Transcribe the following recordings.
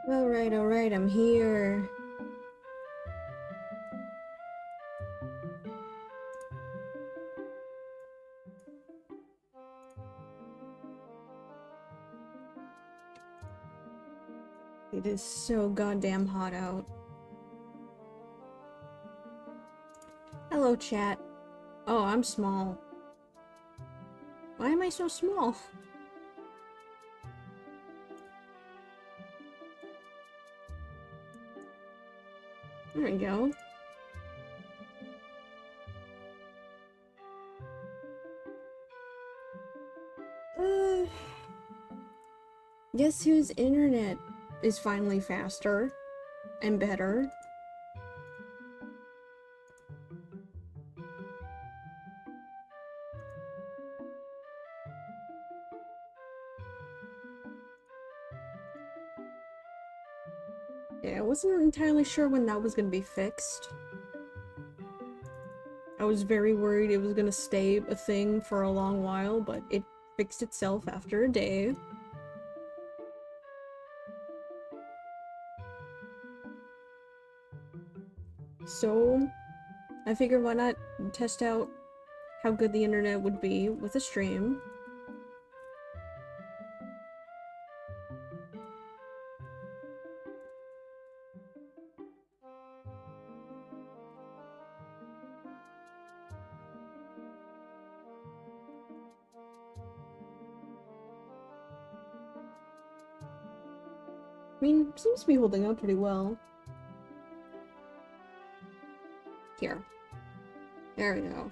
Alright, I'm here. It is so goddamn hot out. Hello, chat. Oh, I'm small. Why am I so small? There we go. Guess whose internet is finally faster and better? Yeah, I wasn't entirely sure when that was gonna be fixed. I was very worried it was gonna stay a thing for a long while, but it fixed itself after a day. So, I figured why not test out how good the internet would be with a stream. I mean, seems to be holding up pretty well. Here. There we go.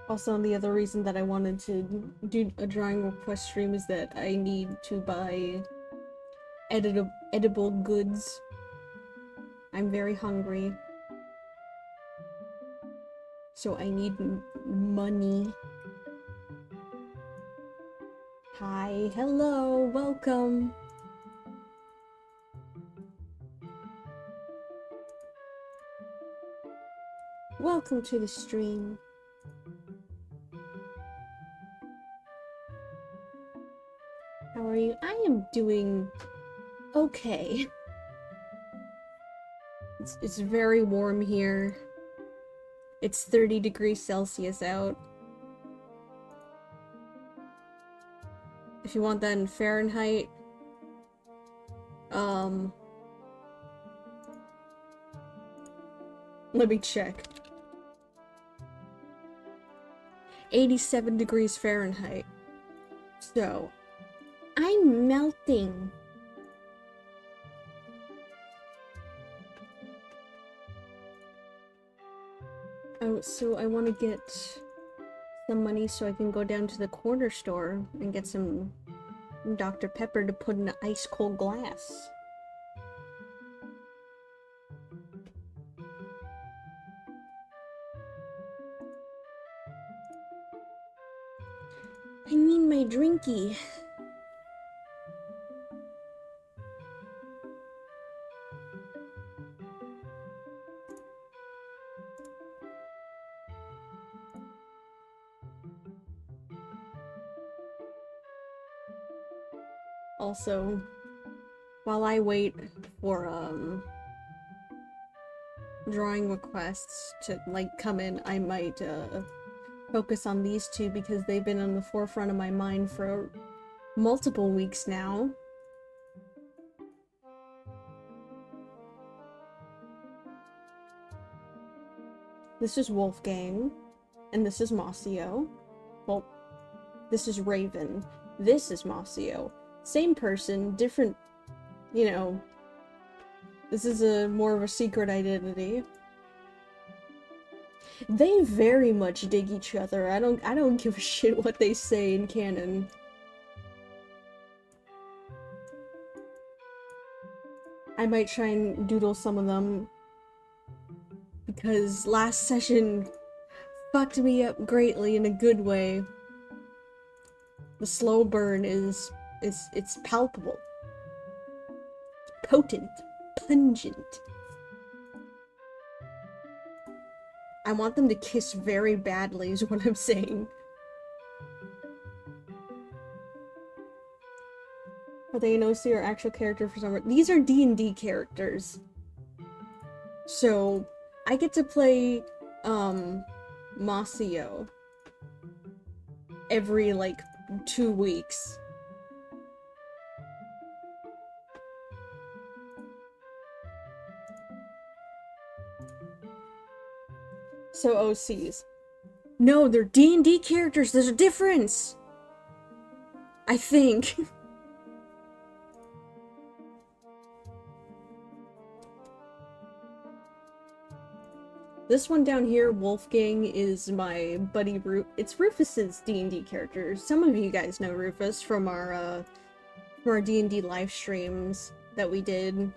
Also, the other reason that I wanted to do a drawing request stream is that I need to buy edible goods. I'm very hungry. So I need money. Hi, hello, welcome. Welcome to the stream. How are you? I am doing okay. It's very warm here. It's 30 degrees Celsius out. If you want that in Fahrenheit, let me check. 87 degrees Fahrenheit. So, I'm melting. Oh, so I want to get some money so I can go down to the corner store and get some Dr. Pepper to put in an ice cold glass. I need my drinky. Also, while I wait for drawing requests to like come in, I might focus on these two because they've been on the forefront of my mind for multiple weeks now. This is Wolfgang, and this is Masio. Well, this is Raven. This is Masio. Same person, different, you know, this is a more of a secret identity. They very much dig each other. I don't give a shit what they say in canon. I might try and doodle some of them because last session fucked me up greatly in a good way. The slow burn it's palpable. Potent. Pungent. I want them to kiss very badly is what I'm saying. Are they an OC or actual character for some reason? These are D&D characters. So, I get to play, Masio every, like, 2 weeks. So OCs. No, they're D&D characters. There's a difference. I think. This one down here, Wolfgang, is my buddy it's Rufus's D&D character. Some of you guys know Rufus from our D&D live streams that we did.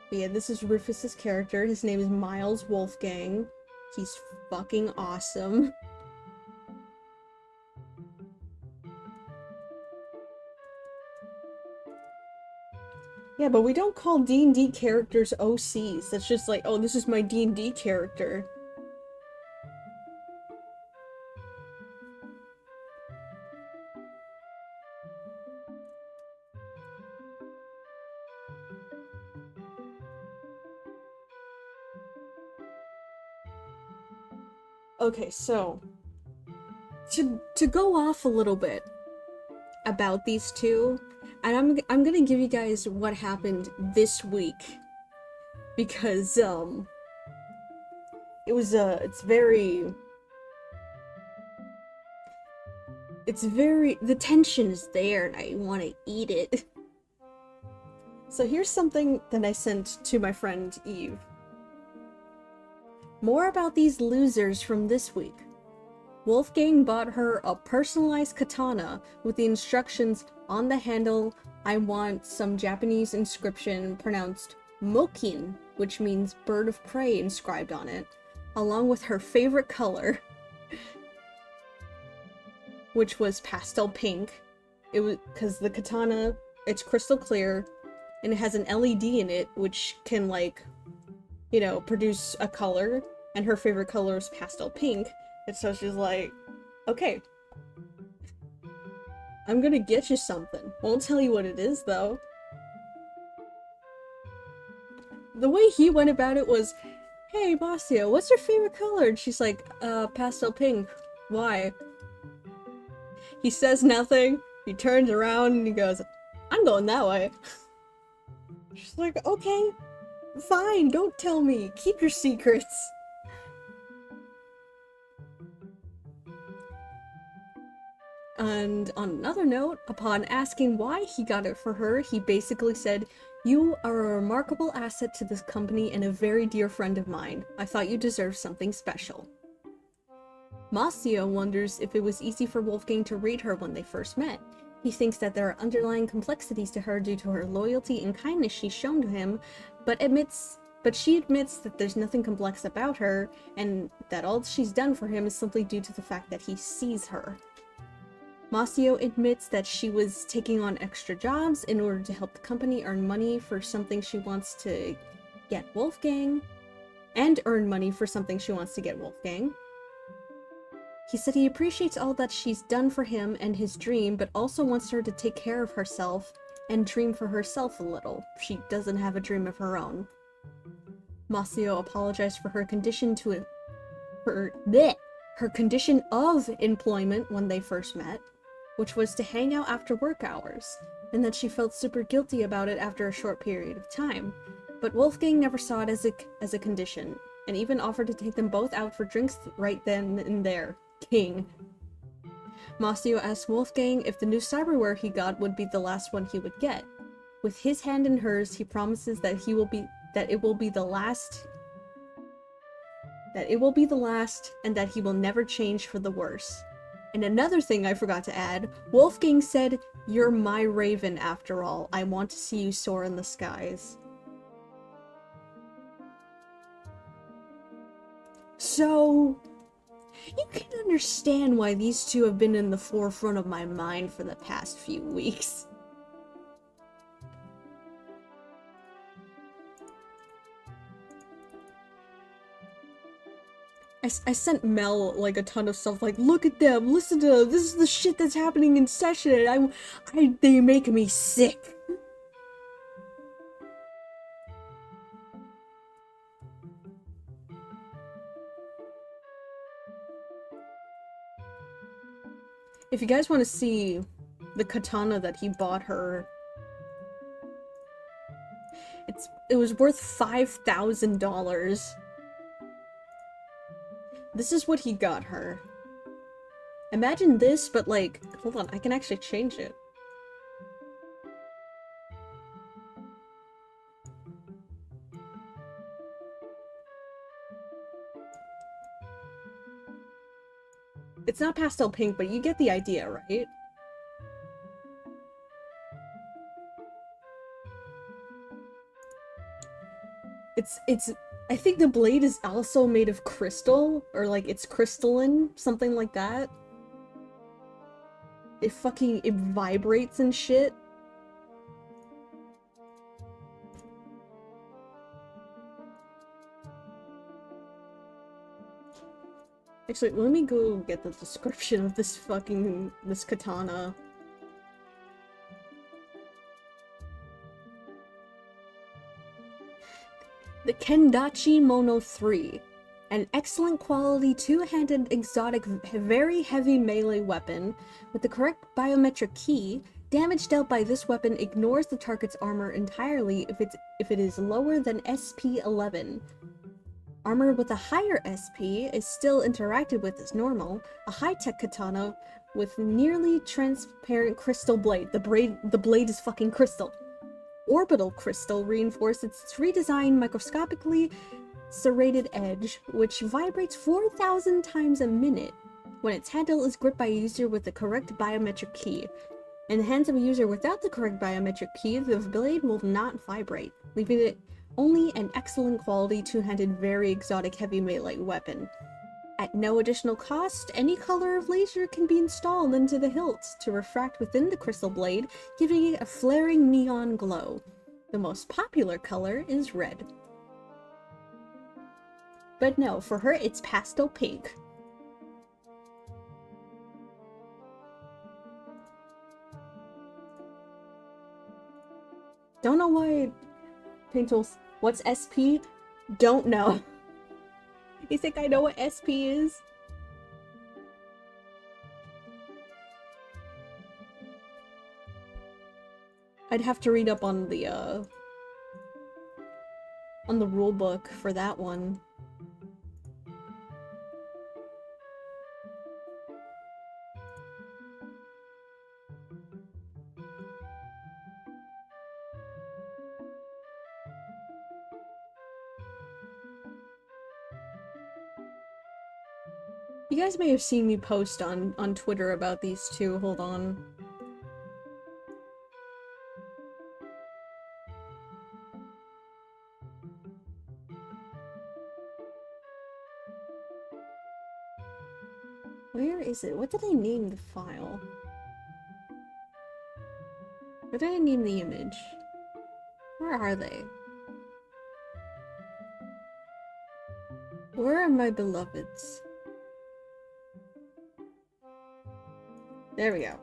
But yeah, this is Rufus's character. His name is Miles Wolfgang. He's fucking awesome. Yeah, but we don't call D&D characters OCs. That's just like, oh, this is my D&D character. Okay, so to go off a little bit about these two, and I'm gonna give you guys what happened this week, because it was it's very the tension is there and I want to eat it. So here's something that I sent to my friend Eve. More about these losers from this week. Wolfgang bought her a personalized katana with the instructions on the handle, I want some Japanese inscription pronounced Mokin, which means bird of prey, inscribed on it, along with her favorite color, which was pastel pink. It was because the katana, it's crystal clear, and it has an LED in it, which can, like, you know, produce a color, and her favorite color is pastel pink. And so she's like, okay, I'm gonna get you something. Won't tell you what it is, though. The way he went about it was, hey, Bastia, what's your favorite color? And she's like, pastel pink. Why? He says nothing, he turns around, and he goes, I'm going that way. She's like, okay, fine, don't tell me. Keep your secrets. And on another note, upon asking why he got it for her, he basically said, you are a remarkable asset to this company and a very dear friend of mine. I thought you deserved something special. Masio wonders if it was easy for Wolfgang to read her when they first met. He thinks that there are underlying complexities to her due to her loyalty and kindness she's shown to him, but she admits that there's nothing complex about her, and that all she's done for him is simply due to the fact that he sees her. Masio admits that she was taking on extra jobs in order to help the company earn money for something she wants to get Wolfgang, and earn money for something she wants to get Wolfgang. He said he appreciates all that she's done for him and his dream, but also wants her to take care of herself and dream for herself a little. She doesn't have a dream of her own. Masio apologized for her condition her condition of employment when they first met, which was to hang out after work hours, and that she felt super guilty about it after a short period of time. But Wolfgang never saw it as a condition, and even offered to take them both out for drinks right then and there. King. Masio asked Wolfgang if the new cyberware he got would be the last one he would get. With his hand in hers, he promises that it will be the last, and that he will never change for the worse. And another thing I forgot to add, Wolfgang said, "You're my raven after all. I want to see you soar in the skies." So, You can understand why these two have been in the forefront of my mind for the past few weeks. I sent Mel, like, a ton of stuff, like, look at them, listen to them, this is the shit that's happening in session, they make me sick. If you guys want to see the katana that he bought her, it was worth $5,000. This is what he got her. Imagine this, but like, hold on, I can actually change it. It's not pastel pink, but you get the idea, right? I think the blade is also made of crystal, or like it's crystalline, something like that. It vibrates and shit. Actually, let me go get the description of this katana. The Kendachi Mono 3. An excellent quality two-handed exotic very heavy melee weapon. With the correct biometric key, damage dealt by this weapon ignores the target's armor entirely if it is lower than SP 11. Armor with a higher SP is still interacted with as normal, a high-tech katana with nearly transparent crystal blade. The blade is fucking crystal. Orbital crystal reinforced its redesigned microscopically serrated edge, which vibrates 4,000 times a minute when its handle is gripped by a user with the correct biometric key. In the hands of a user without the correct biometric key, the blade will not vibrate, leaving it only an excellent quality two-handed very exotic heavy melee weapon. At no additional cost, any color of laser can be installed into the hilts to refract within the crystal blade, giving it a flaring neon glow. The most popular color is red. But no, for her it's pastel pink. Don't know why Paint Tools. What's SP? Don't know. You think I know what SP is? I'd have to read up on the rule book for that one. You guys may have seen me post on Twitter about these two. Hold on. Where is it? What did I name the file? What did I name the image? Where are they? Where are my beloveds? There we go.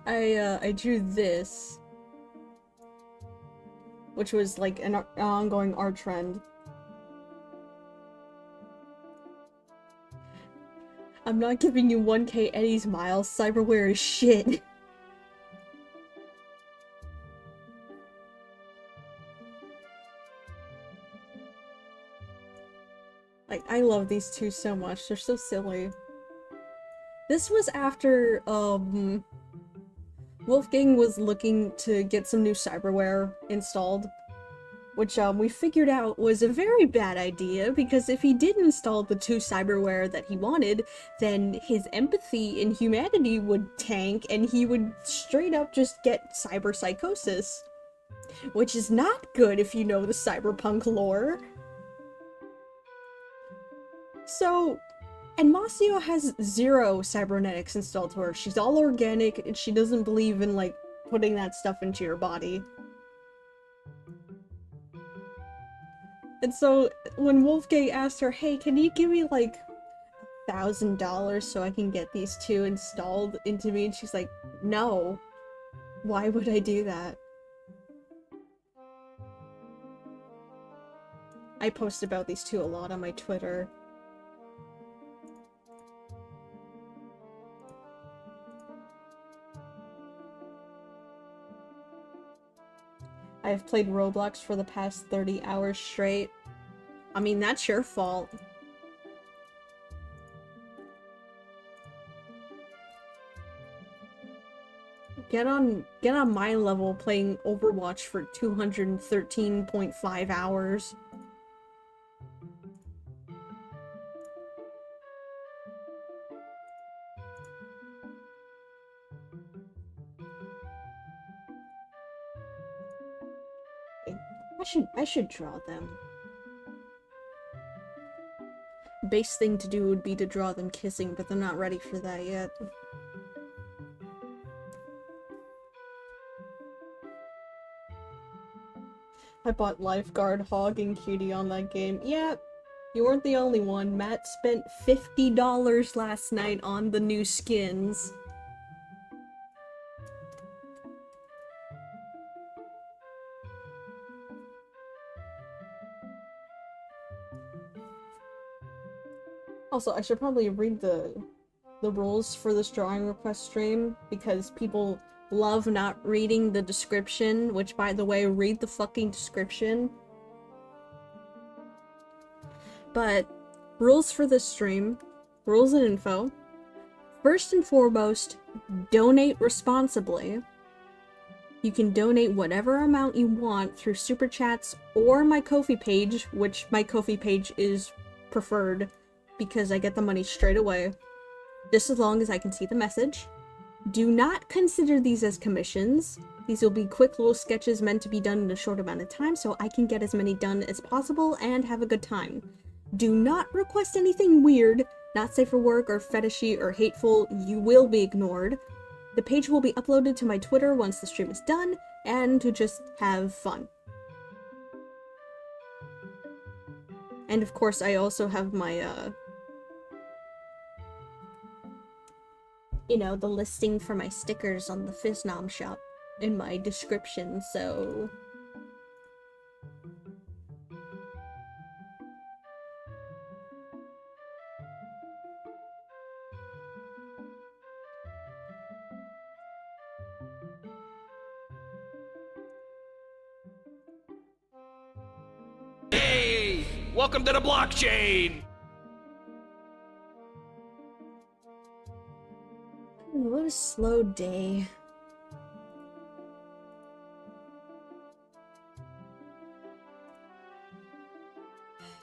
I drew this, which was like an ongoing art trend. I'm not giving you 1K Eddie's miles. Cyberware is shit. Like, I love these two so much. They're so silly. This was after, Wolfgang was looking to get some new cyberware installed, which, we figured out was a very bad idea, because if he did install the two cyberware that he wanted, then his empathy in humanity would tank, and he would straight up just get cyber psychosis. Which is not good if you know the cyberpunk lore. So, and Masio has 0 cybernetics installed to her. She's all organic, and she doesn't believe in, like, putting that stuff into your body. And so, when Wolfgang asked her, hey, can you give me, like, $1,000 so I can get these 2 installed into me? And she's like, no. Why would I do that? I post about these 2 a lot on my Twitter. I've played Roblox for the past 30 hours straight. I mean, that's your fault. Get on my level playing Overwatch for 213.5 hours. I should draw them. Base thing to do would be to draw them kissing, but they're not ready for that yet. I bought Lifeguard, Hog, and Cutie on that game. Yeah, you weren't the only one. Matt spent $50 last night on the new skins. Also, I should probably read the rules for this drawing request stream, because people love not reading the description, which, by the way, read the fucking description. But, rules for this stream, rules and info. First and foremost, donate responsibly. You can donate whatever amount you want through Super Chats or my Ko-fi page, which my Ko-fi page is preferred because I get the money straight away, just as long as I can see the message. Do not consider these as commissions. These will be quick little sketches meant to be done in a short amount of time so I can get as many done as possible and have a good time. Do not request anything weird, not safe for work or fetish-y or hateful. You will be ignored. The page will be uploaded to my Twitter once the stream is done, and to just have fun. And of course, I also have my, you know, the listing for my stickers on the Fiznom shop in my description, so... Hey! Welcome to the blockchain! What a slow day.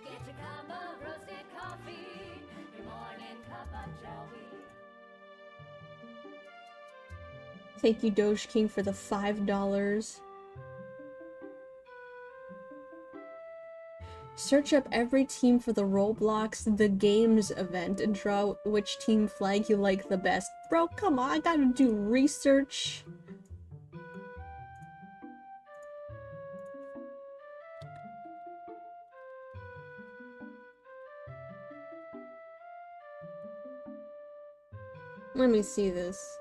Get your cup of roasted coffee, your morning cup of Joey. Thank you, Doge King, for the $5. Search up every team for the Roblox The Games event and draw which team flag you like the best. Bro, come on, I gotta do research. Let me see this.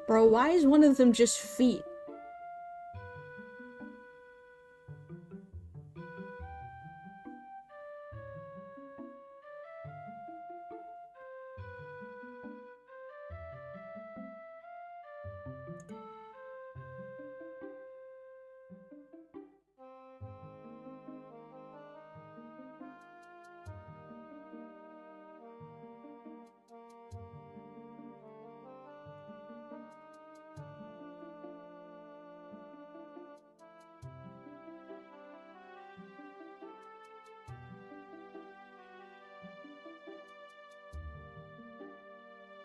Bro, why is one of them just feet?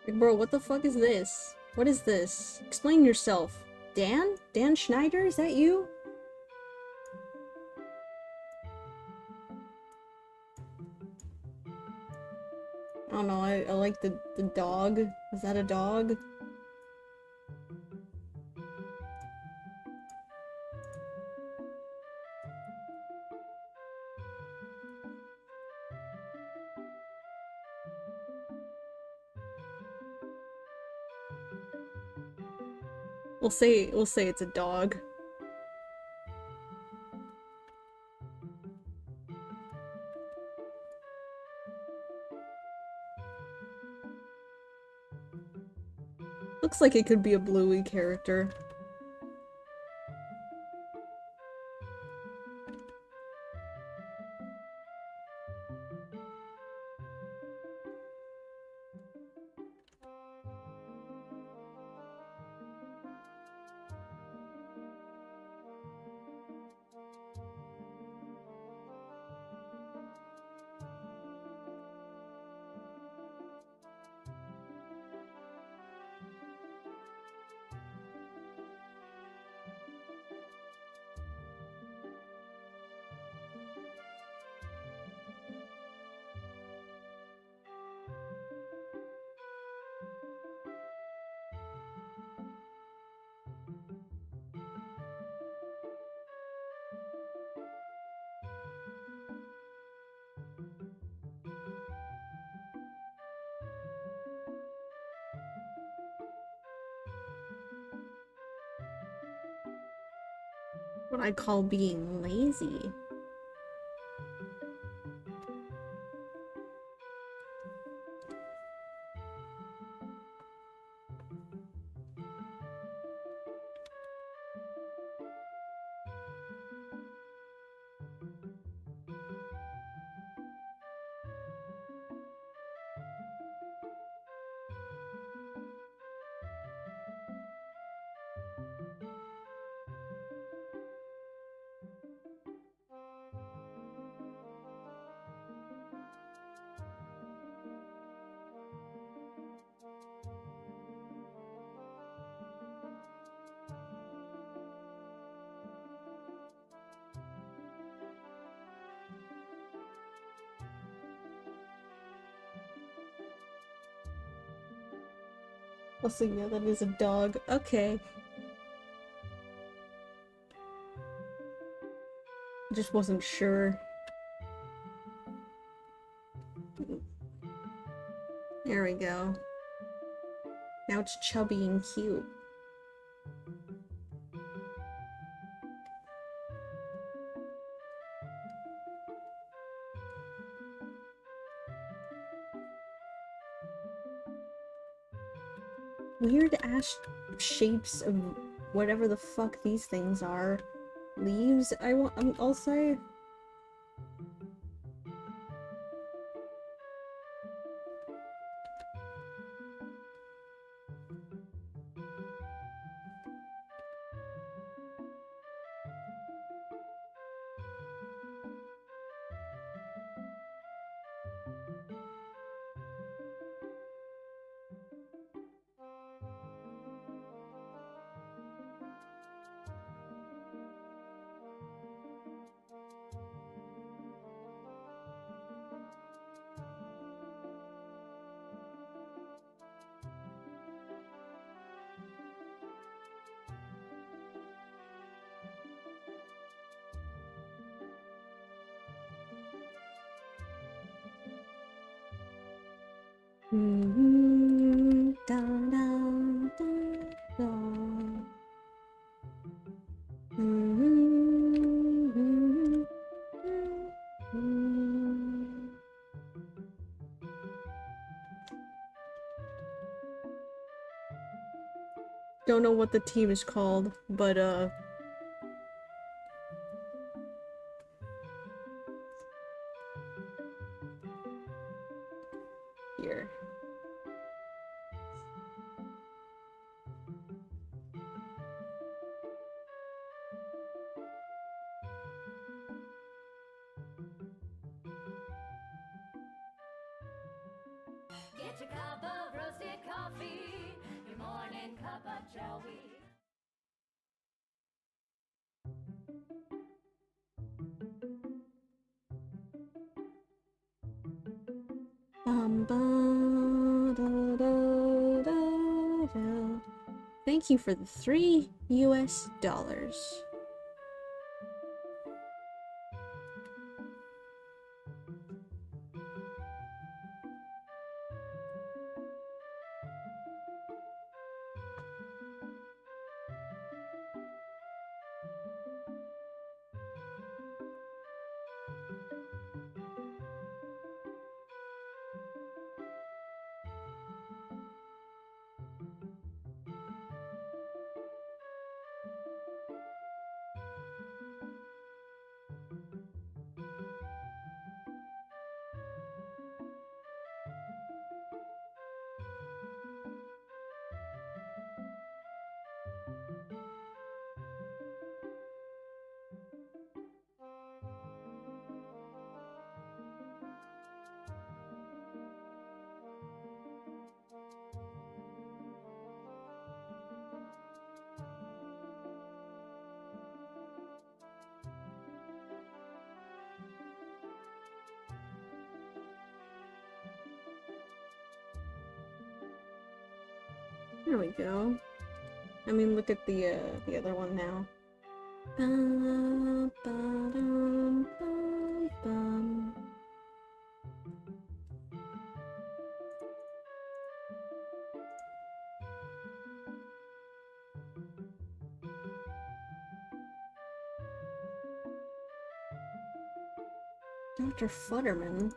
Like, bro, what the fuck is this? What is this? Explain yourself. Dan? Dan Schneider? Is that you? I don't know, I like the dog. Is that a dog? We'll say it's a dog. Looks like it could be a Bluey character. What I call being lazy. Also, yeah, that is a dog. Okay. Just wasn't sure. There we go. Now it's chubby and cute. Weird ass shapes of whatever the fuck these things are. Leaves, I'll say. Da, da, da, da. Don't know what the team is called, but here. Get your cup of roasted coffee, your morning cup of Joey. Ba-da-da-da-da. Thank you for the $3 US. There we go. I mean, look at the other one now. Ba-ba-dum-bum-bum. Dr. Futterman.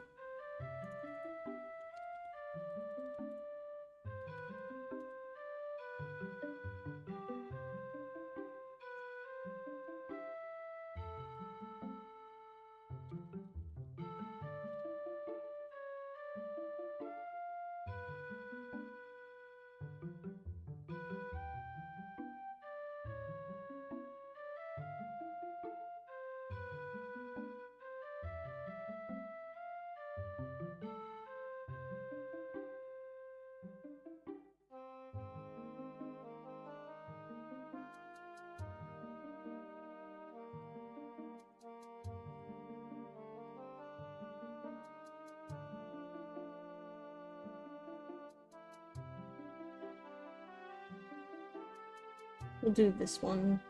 We'll do this one,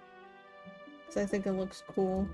because I think it looks cool.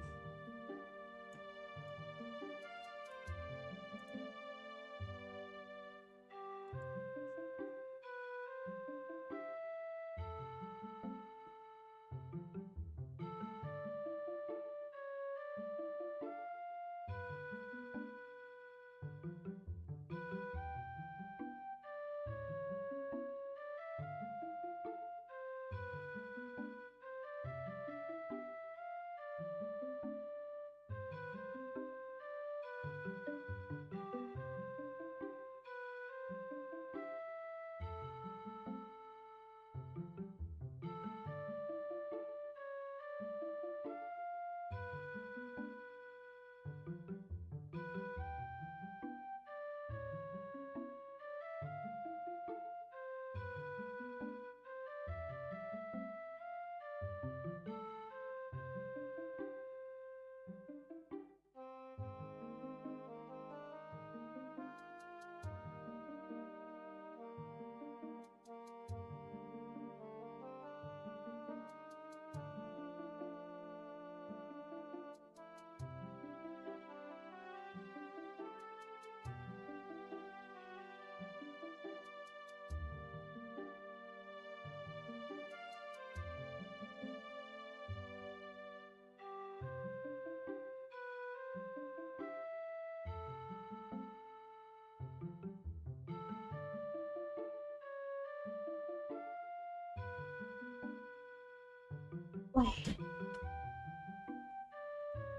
Wait.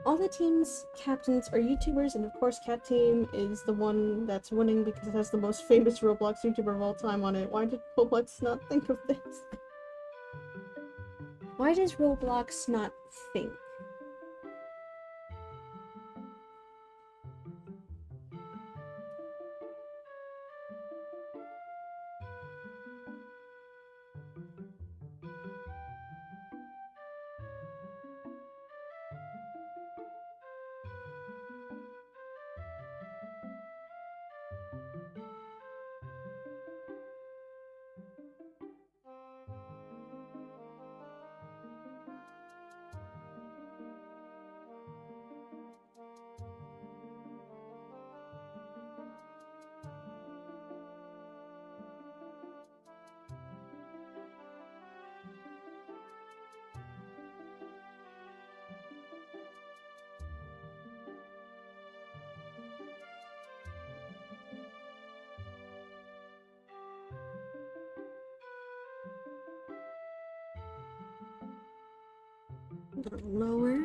All the team's captains are YouTubers, and of course Cat Team is the one that's winning because it has the most famous Roblox YouTuber of all time on it. Why did Roblox not think of this? Why does Roblox not think? A little lower.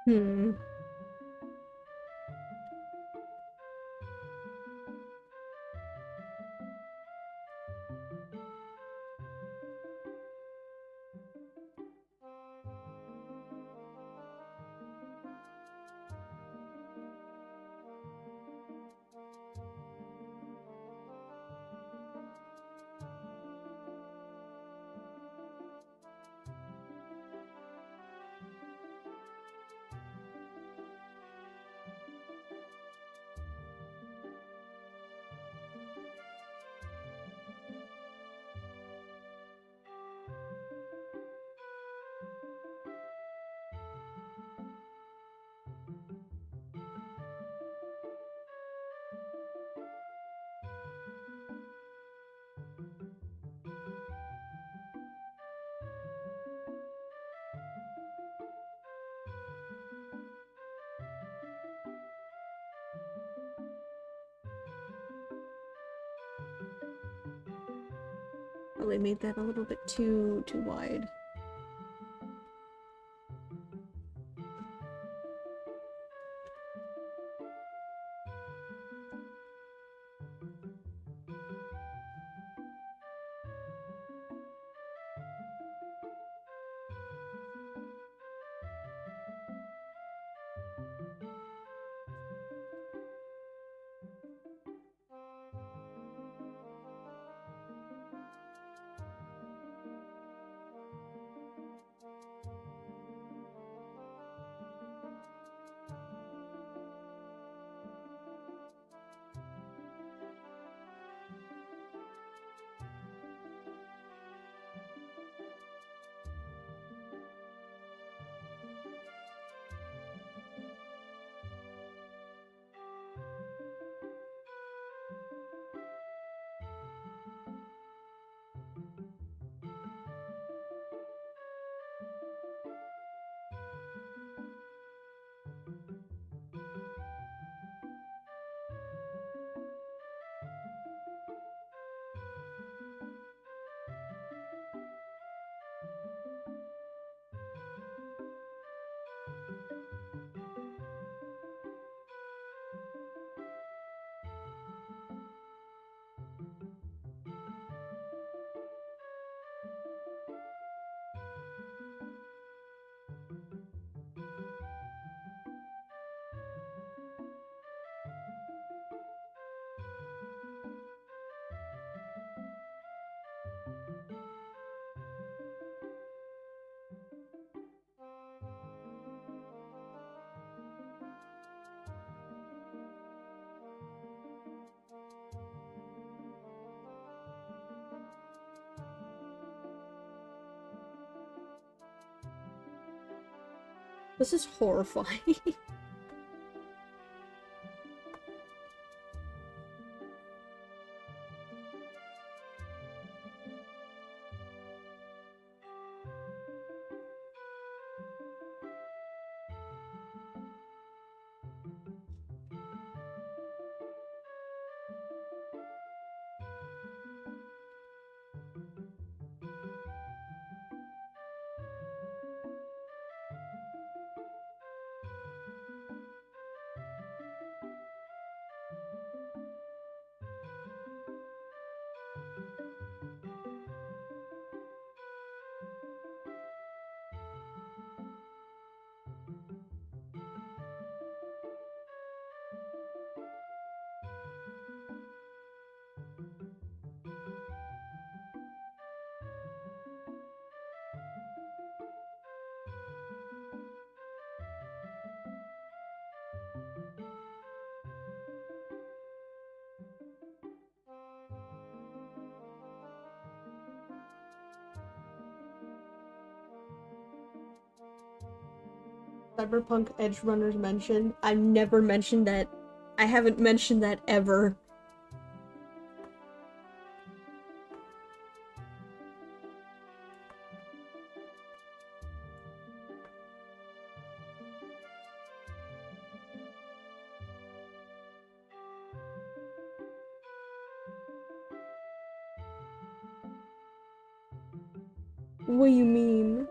Hmm. Probably made that a little bit too wide. This is horrifying. Cyberpunk Edge Runners mentioned. I've never mentioned that. I haven't mentioned that ever. What do you mean?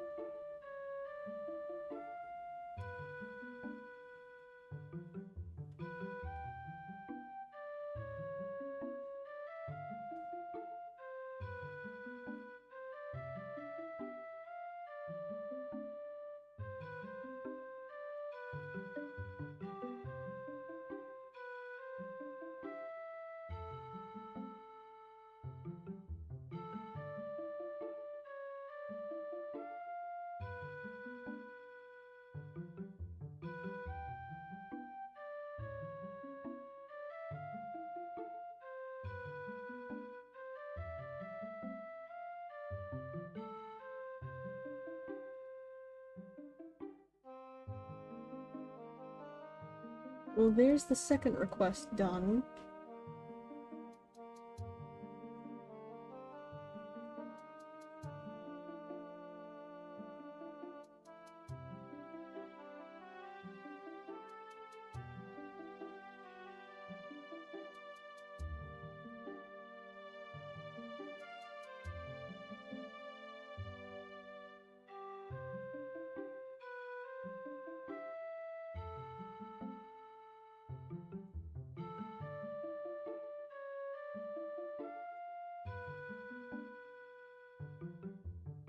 Well, there's the second request done.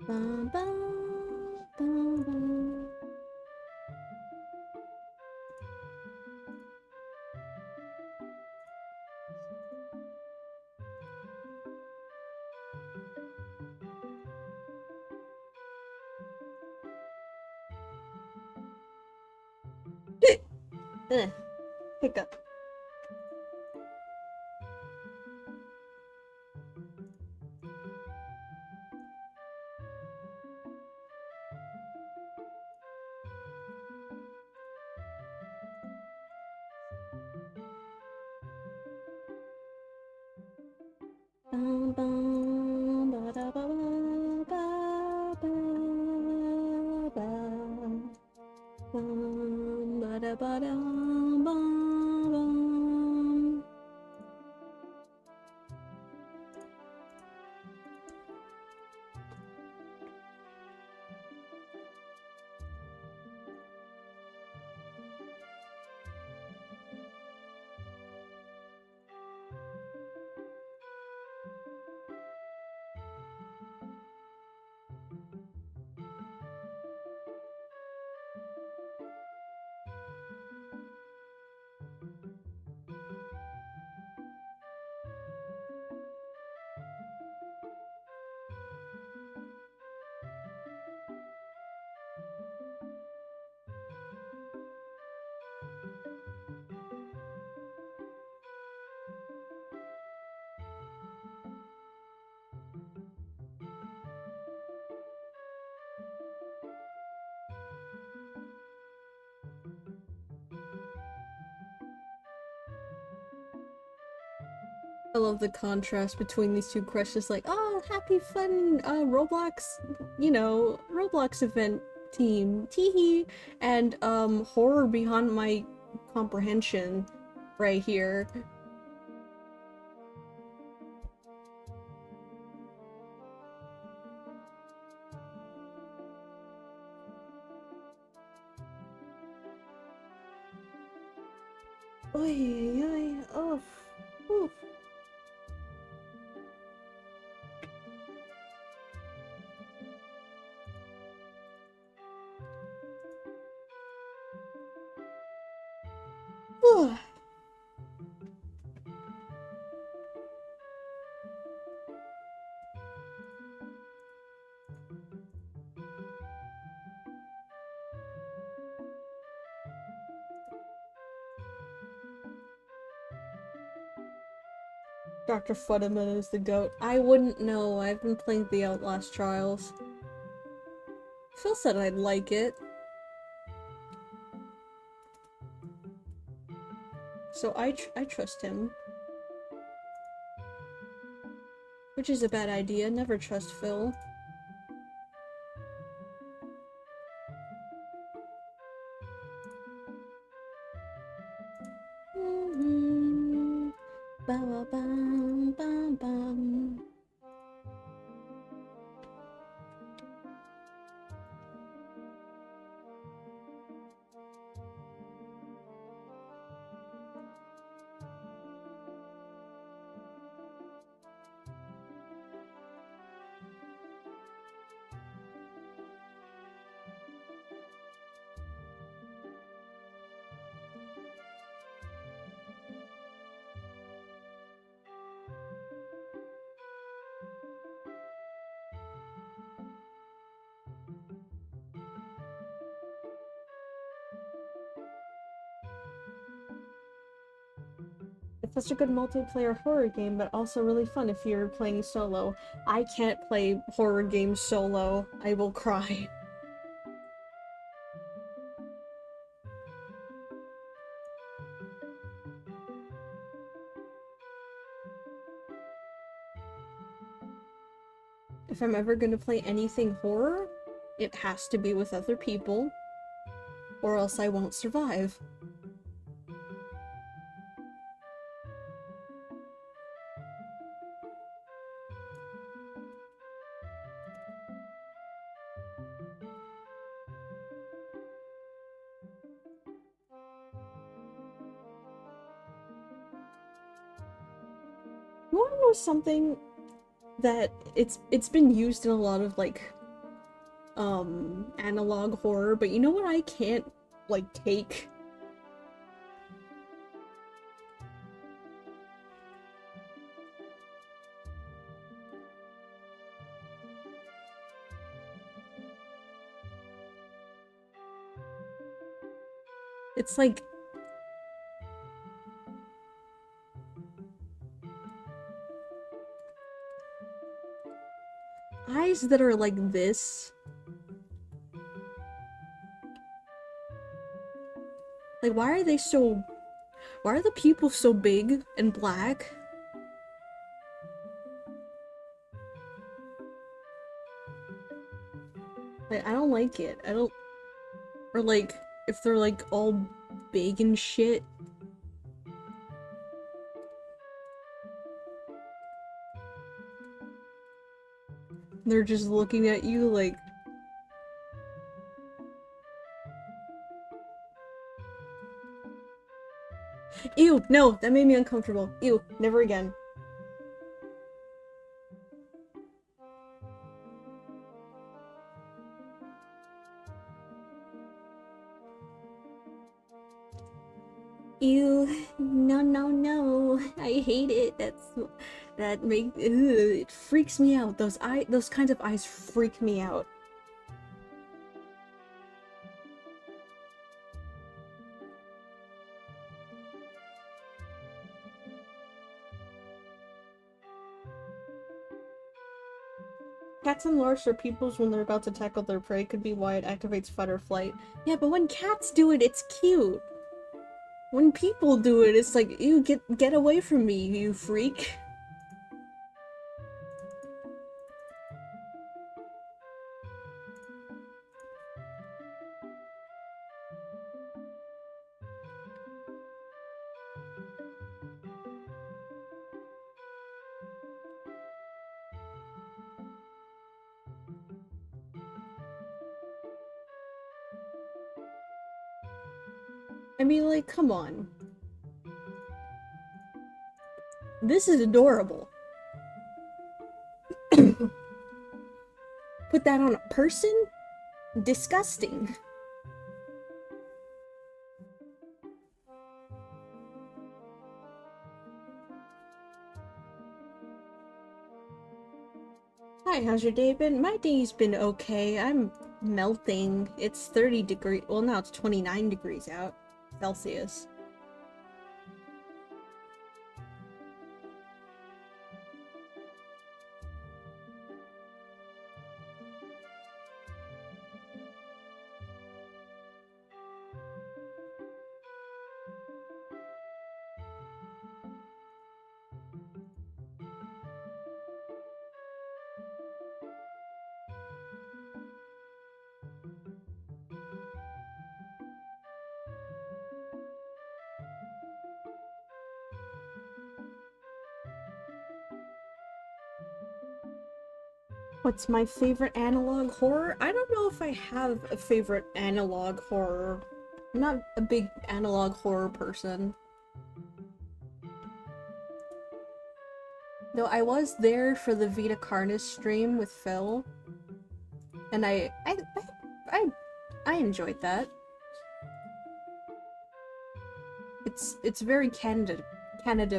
Bum, bum, bum, bum. Hiccup. Bum, bum, ba, da, ba, ba, ba, ba, ba. Bum, ba, da, ba, da, bum, bum. I love the contrast between these two questions, like, oh, happy fun, Roblox, you know, Roblox event team, teehee, and, horror beyond my comprehension right here. Oy, oy, oh, oof. Whew. Dr. Futterman is the goat. I wouldn't know. I've been playing the Outlast Trials. Phil said I'd like it. So I trust him. Which is a bad idea. Never trust Phil. Ba-ba-bum, bum, bum. It's such a good multiplayer horror game, but also really fun if you're playing solo. I can't play horror games solo. I will cry. If I'm ever gonna play anything horror, it has to be with other people, or else I won't survive. You wanna know something that it's been used in a lot of like analog horror, but you know what I can't like take? It's like eyes that are like this. Like, why are the pupils so big and black? Like, I don't like it. I don't, or like, if they're like all big and shit. They're just looking at you like... Ew, no, that made me uncomfortable. Ew, never again. Ew, no, no, no. I hate it. It freaks me out. Those kinds of eyes freak me out. Cats and large or pupils when they're about to tackle their prey could be why it activates fight or flight. Yeah, but when cats do it, it's cute. When people do it, it's like, ew, get away from me, you freak. I mean, like, come on. This is adorable. Put that on a person? Disgusting. Hi, how's your day been? My day's been okay. I'm melting. It's 30 degrees. Well, now it's 29 degrees out. Celsius. What's my favorite analog horror? I don't know if I have a favorite analog horror. I'm not a big analog horror person. Though I was there for the Vita Carnus stream with Phil, and I enjoyed that. It's very Canada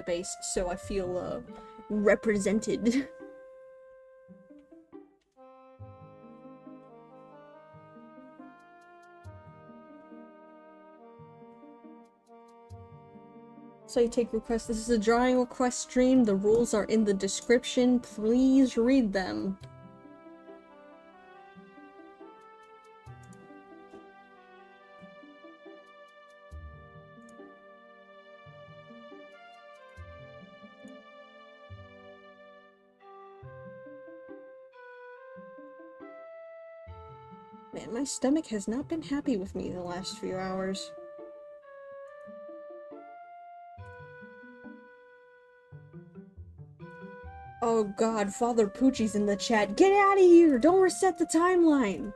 based, so I feel represented. So you take requests. This is a drawing request stream. The rules are in the description. Please read them. Man, my stomach has not been happy with me the last few hours. Oh god, Father Poochie's in the chat. Get out of here! Don't reset the timeline!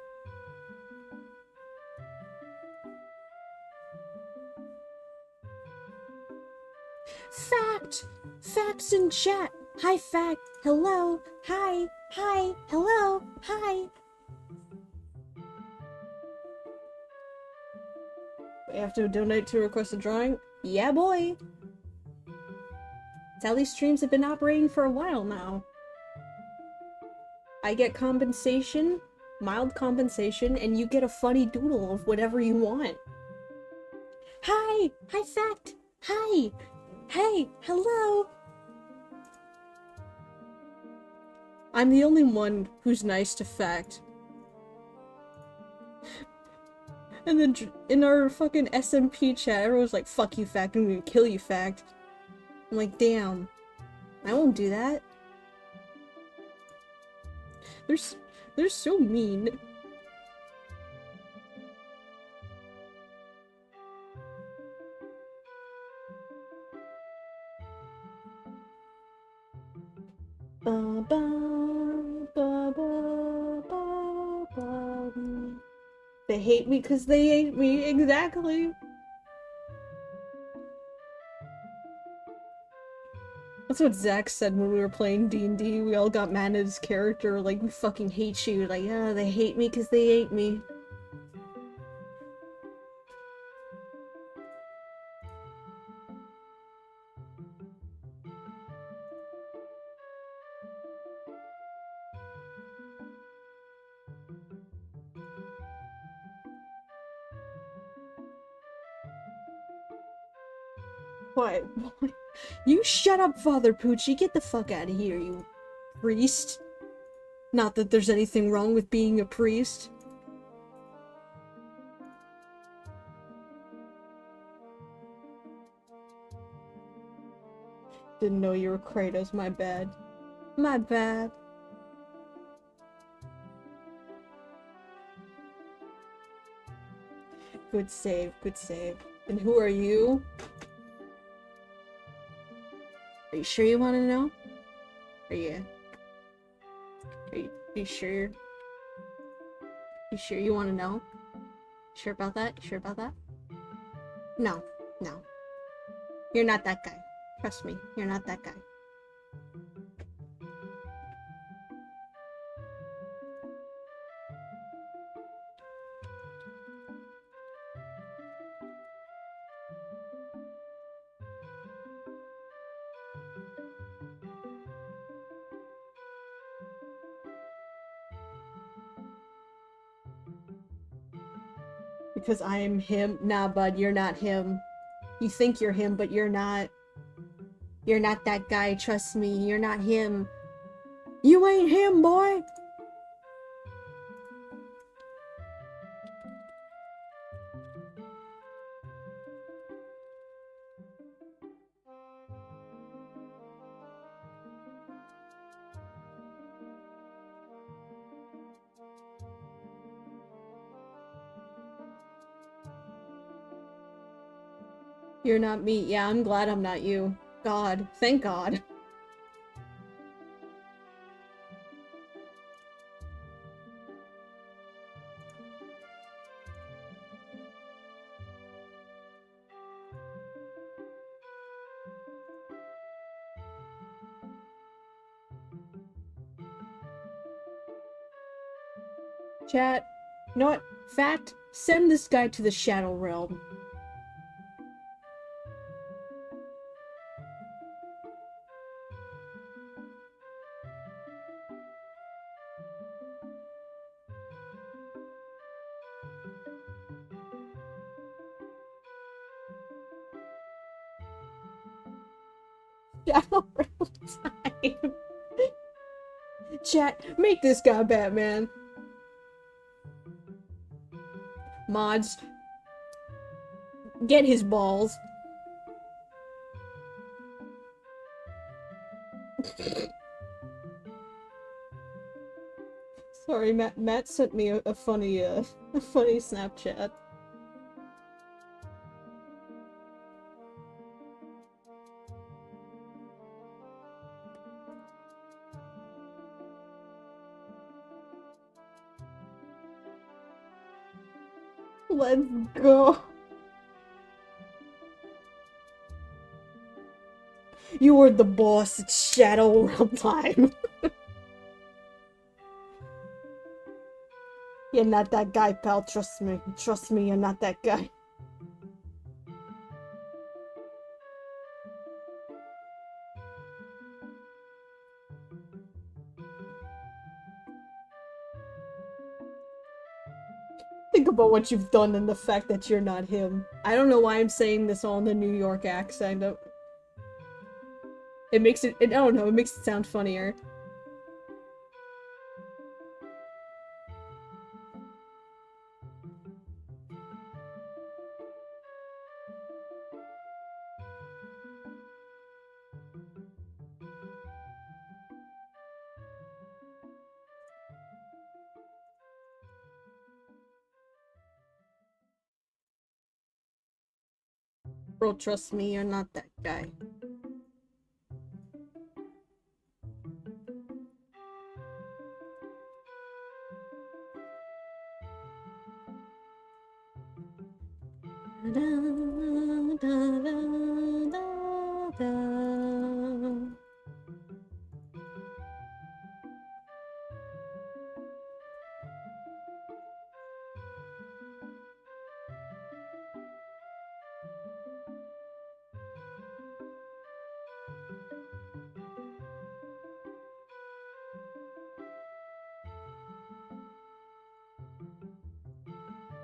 Fact! Facts in chat! Hi, Fact! Hello! Hi! Hi! Hello! Hi! We have to donate to request a drawing? Yeah, boy! That's how these streams have been operating for a while now. I get compensation, mild compensation, and you get a funny doodle of whatever you want. Hi! Hi, Fact! Hi! Hey! Hello! I'm the only one who's nice to Fact. And then in our fucking SMP chat, everyone's like, fuck you, Fact, I'm gonna kill you, Fact. I'm like, damn. I won't do that. They're so mean. Ba ba ba ba ba ba. They hate me because they hate me. Exactly. That's what Zach said when we were playing D&D. We all got mad at his character, like, we fucking hate you. Like, yeah, they hate me because they hate me. What? You shut up, Father Poochie. Get the fuck out of here, you priest. Not that there's anything wrong with being a priest. Didn't know you were Kratos, my bad. My bad. Good save, good save. And who are you? Are you sure you want to know? Are you sure? You sure you want to know? Sure about that? You sure about that? No. No. You're not that guy. Trust me, you're not that guy. Because I am him. Nah, bud, you're not him. You think you're him, but you're not. You're not that guy, trust me. You're not him. You ain't him, boy! You're not me. Yeah, I'm glad I'm not you. God. Thank God. Chat. You know what? Fact, send this guy to the Shadow Realm. Shadow Realm time. Chat, make this guy Batman. Mods, get his balls. Sorry, Matt sent me a funny, a funny Snapchat. Let's go. You were the boss. It's Shadow Realm time. You're not that guy, pal. Trust me. Trust me, you're not that guy. Think about what you've done and the fact that you're not him. I don't know why I'm saying this all in the New York accent. It makes it, I don't know, it makes it sound funnier. Bro, trust me, you're not that guy. Da, da, da, da, da.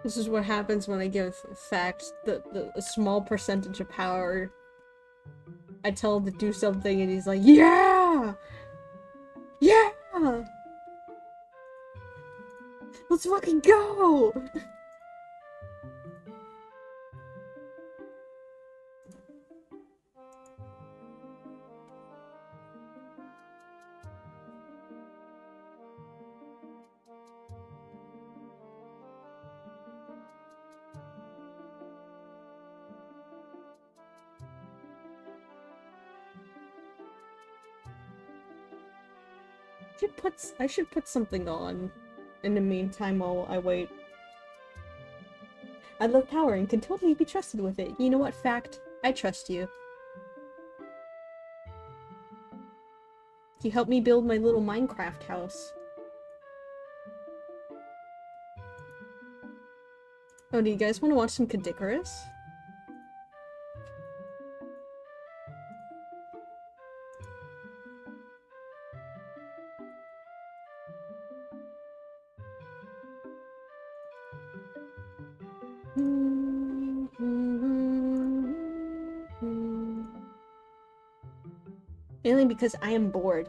This is what happens when I give facts a small percentage of power. I tell him to do something and he's like, yeah! Yeah! Let's fucking go! I should put something on. In the meantime, while I wait. I love power and can totally be trusted with it. You know what? Fact. I trust you. You helped me build my little Minecraft house. Oh, do you guys want to watch some Cadicarus? Mainly because I am bored.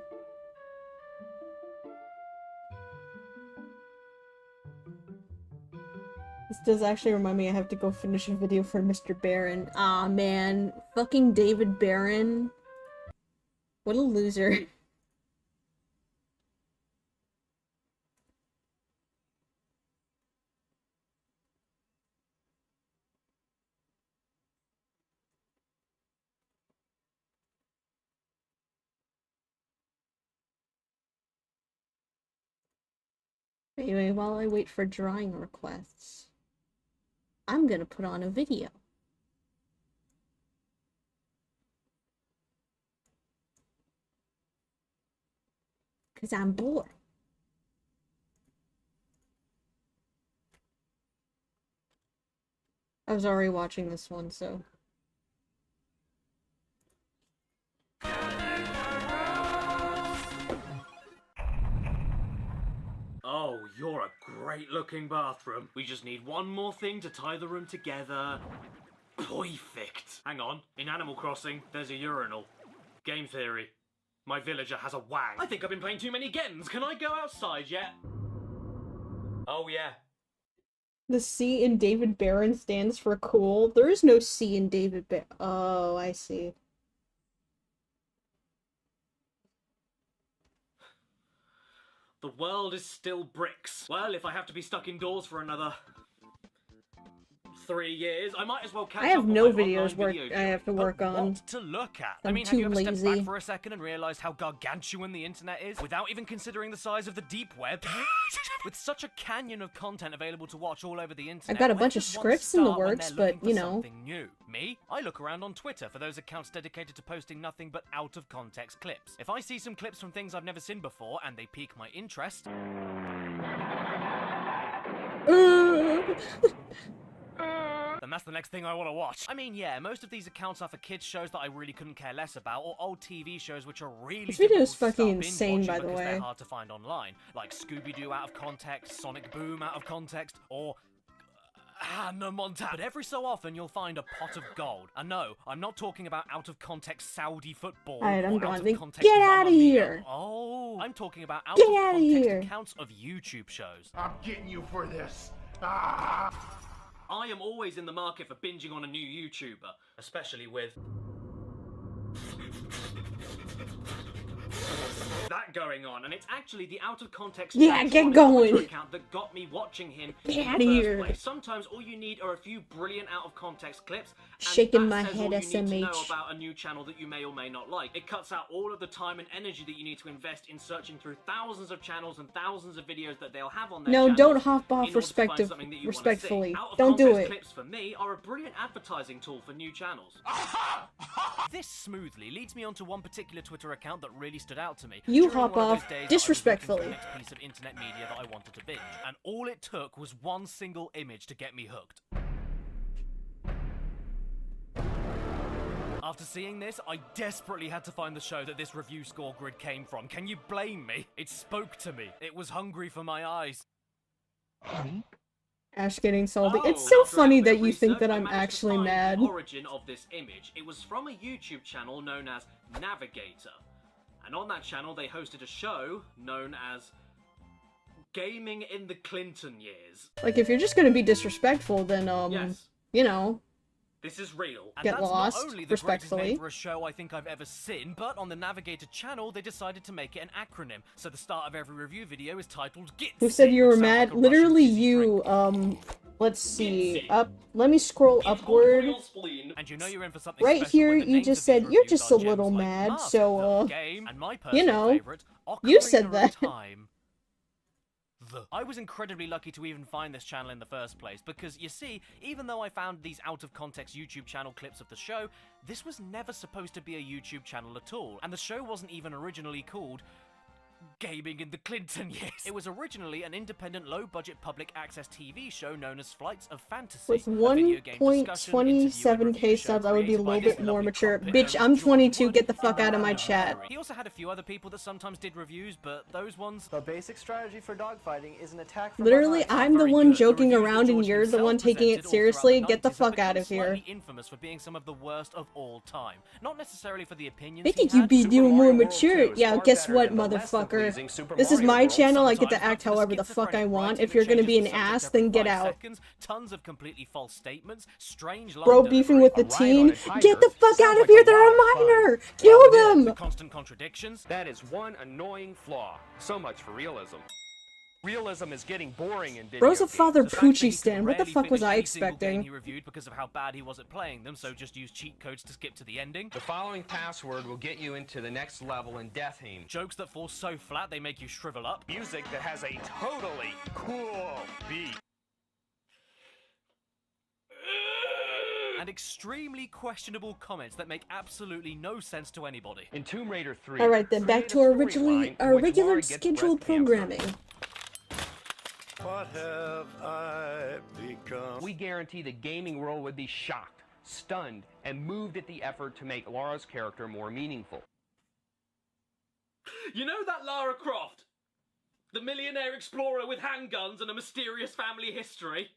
This does actually remind me I have to go finish a video for Mr. Barron. Aw, man. Fucking David Barron. What a loser. Anyway, while I wait for drawing requests, I'm gonna put on a video. Because I'm bored. I was already watching this one, so... Oh, you're a great-looking bathroom. We just need one more thing to tie the room together. Perfect. Hang on. In Animal Crossing, there's a urinal. Game theory. My villager has a wang. I think I've been playing too many games. Can I go outside yet? Oh, yeah. The C in David Barron stands for cool. There is no C in David Barron. Oh, I see. The world is still bricks. Well, if I have to be stuck indoors for another 3 years, I might as well catch I have up on no my videos online video I have to work But on. what to look at? I'm I mean, have too you ever stepped lazy. back for a second and realized how gargantuan the internet is, without even considering the size of the deep web? With such a canyon of content available to watch all over the internet, I've got a where bunch of does one scripts in the start when works, they're but, looking you for know. something new? Me? I look around on Twitter for those accounts dedicated to posting nothing but out-of-context clips. If I see some clips from things I've never seen before and they pique my interest, then that's the next thing I want to watch. I mean, yeah, most of these accounts are for kids shows that I really couldn't care less about, or old TV shows which are really This video is difficult to fucking start insane, binge-watching by the because way. they're hard to find online, like Scooby-Doo out of context, Sonic Boom out of context, or Hannah Montana. But every so often you'll find a pot of gold. And no, I'm not talking about out-of-context Saudi football. Alright, I'm or gone. out-of-context Get Mamma outta Mia. here. Oh, I'm talking about Get outta out-of-context here. accounts of YouTube shows. I'm getting you for this. Ah! I am always in the market for binging on a new YouTuber, especially with that going on, and it's actually the out of context Yeah, get Sonic going. Twitter account that got me watching him Get in the outta first here. place. Sometimes all you need are a few brilliant out of context clips, and Shaking that my says head, all you need to know SMH. about a new channel that you may or may not like. It cuts out all of the time and energy that you need to invest in searching through thousands of channels and thousands of videos that they'll have on their No, channels don't hop in off order to find something that you wanna see. respectfully. Out of Don't do context it. clips for me are a brilliant advertising tool for new channels. This smoothly leads me onto one particular Twitter account that really stood out to me. You during hop one of off those days that I was looking for disrespectfully. the next piece of internet media that I wanted to binge, and all it took was one single image to get me hooked. After seeing this, I desperately had to find the show that this review score grid came from. Can you blame me? It spoke to me. It was hungry for my eyes. Ash getting salty. Oh, It's so after a funny little bit that of you think research, that I I'm managed to actually find mad. The origin of this image. It was from a YouTube channel known as Navigator. And on that channel, they hosted a show known as Gaming in the Clinton Years. Like, if you're just gonna be disrespectful, then, Yes, you know, this is real. And Get that's lost, not only the greatest respectfully. name for a show I think I've ever seen, but on the Navigator channel, they decided to make it an acronym. So the start of every review video is titled GITS. who said you which were sounds mad? like a Literally Russian fizzy you, drink. let's see, up, let me scroll upward. And you know you're in for something Right special here, when the you names just of these said you're reviews just are a gems little like mad, Mask, so, The Game, and my you personal know, favorite, you Ocarina said of that. Time. I was incredibly lucky to even find this channel in the first place, because you see, even though I found these out-of-context YouTube channel clips of the show, this was never supposed to be a YouTube channel at all, and the show wasn't even originally called Gaming in the Clinton Years. It was originally an independent, low-budget public access TV show known as Flights of Fantasy. With 1.27k subs, I would be a little bit more mature. Bitch, I'm 22, get the fuck out of my chat. He also had a few other people that sometimes did reviews, but those ones... The basic strategy for dogfighting is an attack from Literally, behind. I'm the Very one good. joking reviews around that and George you're the himself one taking it presented all seriously. throughout Get the the 90s fuck have out of become here. slightly infamous for being some of the worst of all time. Not necessarily for the opinions I he think had, you'd be Super doing more Mario World mature. 2 is Yeah, far guess better what, than the less than motherfucker? pleasing Super This is Mario my World. channel, I get to Sometimes act for the however the fuck I schizophrenic want. writing If that you're gonna be an changes the subject ass, every then get 5 out. seconds, tons of completely false statements, strange line Bro beefing with the delivery, teen? a tiger Get the fuck sounds out of like here, a they're lot a of fun. minor! Well, Kill it them! the constant contradictions. That is one annoying flaw. So much for realism. Realism is getting boring in video Bro's a games. father The fact that he Poochie could stan, what the rarely fuck was finish I any single game expecting? he reviewed because of how bad he was at playing them, so just use cheat codes to skip to the ending. The following password will get you into the next level in Death Heem. Jokes that fall so flat they make you shrivel up. Music that has a totally cool beat. And extremely questionable comments that make absolutely no sense to anybody. In Tomb Raider 3, Alright then, back create to a our storyline in which regular Lara gets scheduled breast cancer. programming. What have I become? We guarantee the gaming world would be shocked, stunned, and moved at the effort to make Lara's character more meaningful. You know that Lara Croft? The millionaire explorer with handguns and a mysterious family history?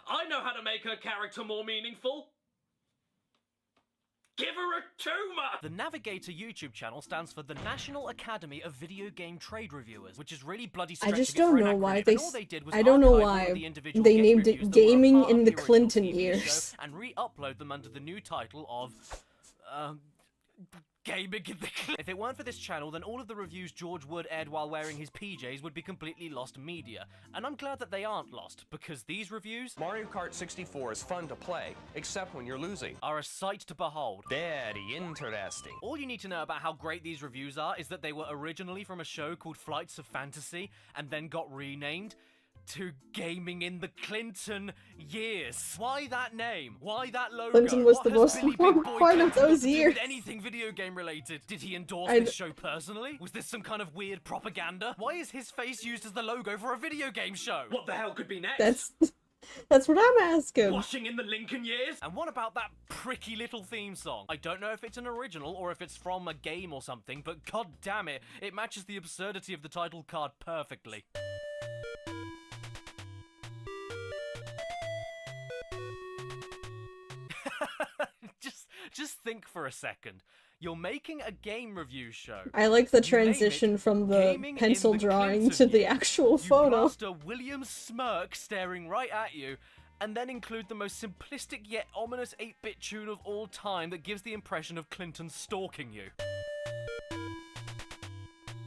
I know how to make her character more meaningful. Give her a tumour! The Navigator YouTube channel stands for the National Academy of Video Game Trade Reviewers, which is really bloody I stretching just it don't for an know why acronym, they and all did was I don't know archive all of why the individual they game named reviews it that were a Gaming part in of the original Clinton TV Years. show and re-upload them under the new title of Gaming in the Clinton. If it weren't for this channel, then all of the reviews George Wood aired while wearing his PJs would be completely lost media. And I'm glad that they aren't lost, because these reviews Mario Kart 64 is fun to play, except when you're losing. are a sight to behold. Very interesting. All you need to know about how great these reviews are is that they were originally from a show called Flights of Fantasy and then got renamed to Gaming in the Clinton Years. Why that name? Why that logo? Clinton was What the has most Billy Big important Boy part of Clinton got those to do years. with anything video game related? Did he endorse I this d- show personally? Was this some kind of weird propaganda? Why is his face used as the logo for a video game show? What the hell could be next? That's what I'm asking. Washing in the Lincoln years? And what about that pricky little theme song? I don't know if it's an original or if it's from a game or something, but god damn it, it matches the absurdity of the title card perfectly. Just think for a second. You're making a game review show. I like the You name it, transition from the Gaming in pencil the drawing Clinton to the years. actual You photo. plaster William Smirk staring right at you, and then include the most simplistic yet ominous 8-bit tune of all time that gives the impression of Clinton stalking you.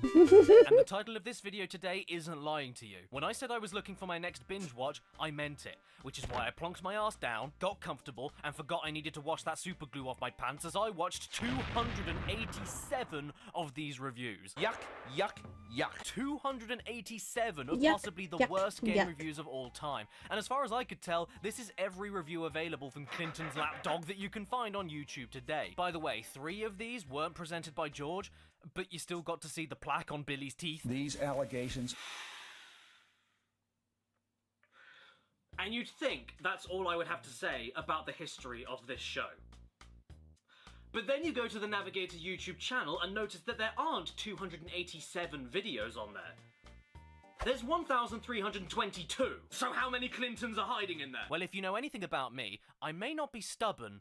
And the title of this video today isn't lying to you. When I said I was looking for my next binge watch, I meant it. Which is why I plonked my ass down, got comfortable, and forgot I needed to wash that super glue off my pants as I watched 287 of these reviews. Yuck, yuck, yuck. 287 of Yuck, possibly the yuck, worst game yuck. reviews of all time. And as far as I could tell, this is every review available from Clinton's lapdog that you can find on YouTube today. By the way, 3 of these weren't presented by George, but you still got to see the plaque on Billy's teeth. These allegations. And you'd think that's all I would have to say about the history of this show. But then you go to the Navigator YouTube channel and notice that there aren't 287 videos on there. There's 1,322. So how many Clintons are hiding in there? Well, if you know anything about me, I may not be stubborn,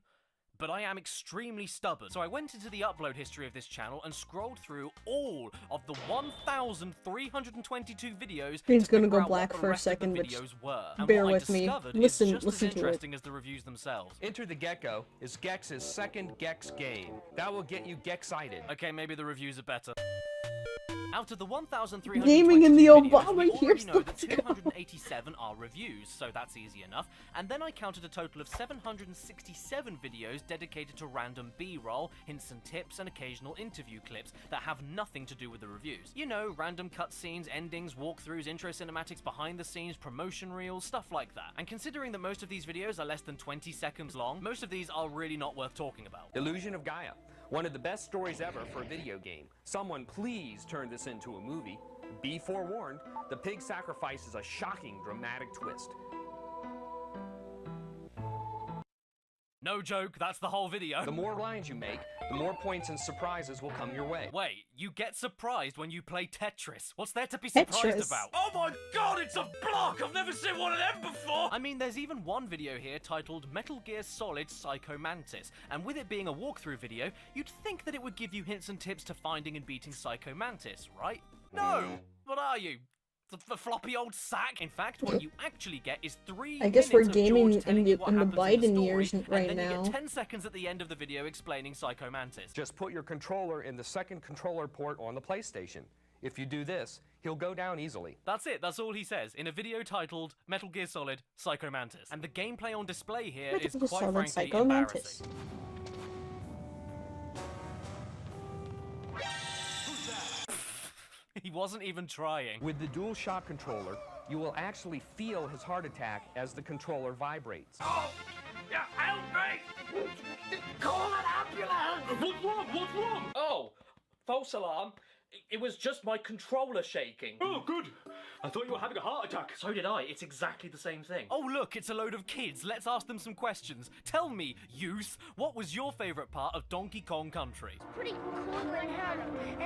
but I am extremely stubborn. So I went into the upload history of this channel and scrolled through all of the 1,322 videos. Screen's to gonna figure go out black what the for a rest of second, the but videos were. And bear what I with me. discovered Listen- is just listen as to it. interesting as the reviews themselves. Enter the Gecko is Gex's second Gex game. That will get you Gex-cited. Okay, maybe the reviews are better. Out of the 1,322 Gaming in the videos, Obama we already years, know that let's go. 287 are reviews, so that's easy enough. And then I counted a total of 767 videos dedicated to random B-roll, hints and tips, and occasional interview clips that have nothing to do with the reviews. You know, random cutscenes, endings, walkthroughs, intro cinematics, behind the scenes, promotion reels, stuff like that. And considering that most of these videos are less than 20 seconds long, most of these are really not worth talking about. Illusion of Gaia. One of the best stories ever for a video game. Someone please turn this into a movie. Be forewarned, the pig sacrifice is a shocking, dramatic twist. No joke, that's the whole video. The more lines you make, the more points and surprises will come your way. Wait, you get surprised when you play Tetris. What's there to be surprised Tetris? about? Oh my god, it's a block! I've never seen one of them before! I mean, there's even one video here titled Metal Gear Solid Psycho Mantis, and with it being a walkthrough video, you'd think that it would give you hints and tips to finding and beating Psycho Mantis, right? No! What are you? The floppy old sack? In fact, what you actually get is 3 I guess we're minutes of gaming George telling in you the what in the happens in Biden the years story, right and then now. you get 10 seconds at the end of the video explaining Psycho Mantis. Just put your controller in the second controller port on the PlayStation. If you do this, he'll go down easily. That's it, that's all he says, in a video titled Metal Gear Solid Psycho Mantis. And the gameplay on display here is Metal Gear quite Solid frankly Psycho embarrassing. Mantis. He wasn't even trying. With the DualShock controller, you will actually feel his heart attack as the controller vibrates. Oh! Yeah, help me! Call an ambulance! What's wrong? What's wrong? Oh, false alarm. It was just my controller shaking. Oh, good. I thought you were having a heart attack. So did I. It's exactly the same thing. Oh look, it's a load of kids. Let's ask them some questions. Tell me, youth, what was your favourite part of Donkey Kong Country? Pretty cool and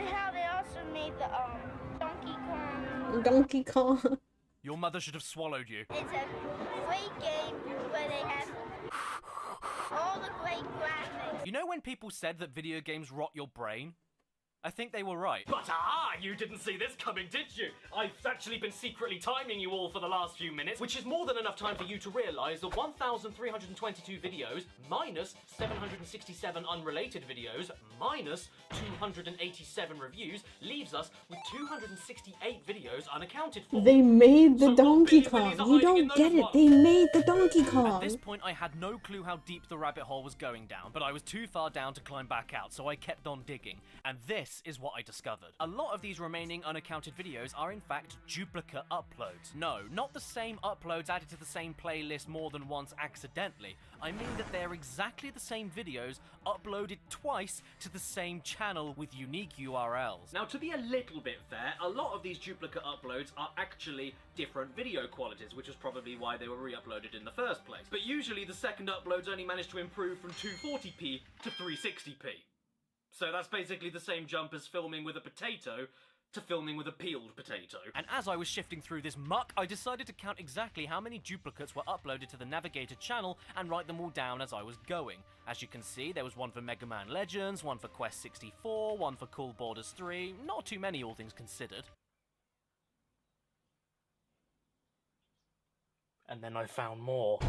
how they also made the Donkey Kong. Donkey Kong. Your mother should have swallowed you. It's a great game where they have all the great graphics. You know when people said that video games rot your brain? I think they were right. But aha! You didn't see this coming, did you? I've actually been secretly timing you all for the last few minutes, which is more than enough time for you to realise that 1,322 videos, minus 767 unrelated videos, minus 287 reviews, leaves us with 268 videos unaccounted for. They made the So what Donkey billion Kong. millions are You hiding in don't get those it. ones? They made the Donkey At Kong. this point, I had no clue how deep the rabbit hole was going down, but I was too far down to climb back out, so I kept on digging. And this is what I discovered. A lot of these remaining unaccounted videos are in fact duplicate uploads. No, not the same uploads added to the same playlist more than once accidentally. I mean that they're exactly the same videos uploaded twice to the same channel with unique URLs. Now, to be a little bit fair, a lot of these duplicate uploads are actually different video qualities, which is probably why they were re-uploaded in the first place. But usually the second uploads only manage to improve from 240p to 360p. So that's basically the same jump as filming with a potato to filming with a peeled potato. And as I was shifting through this muck, I decided to count exactly how many duplicates were uploaded to the Navigator channel and write them all down as I was going. As you can see, there was one for Mega Man Legends, one for Quest 64, one for Cool Borders 3, not too many all things considered. And then I found more.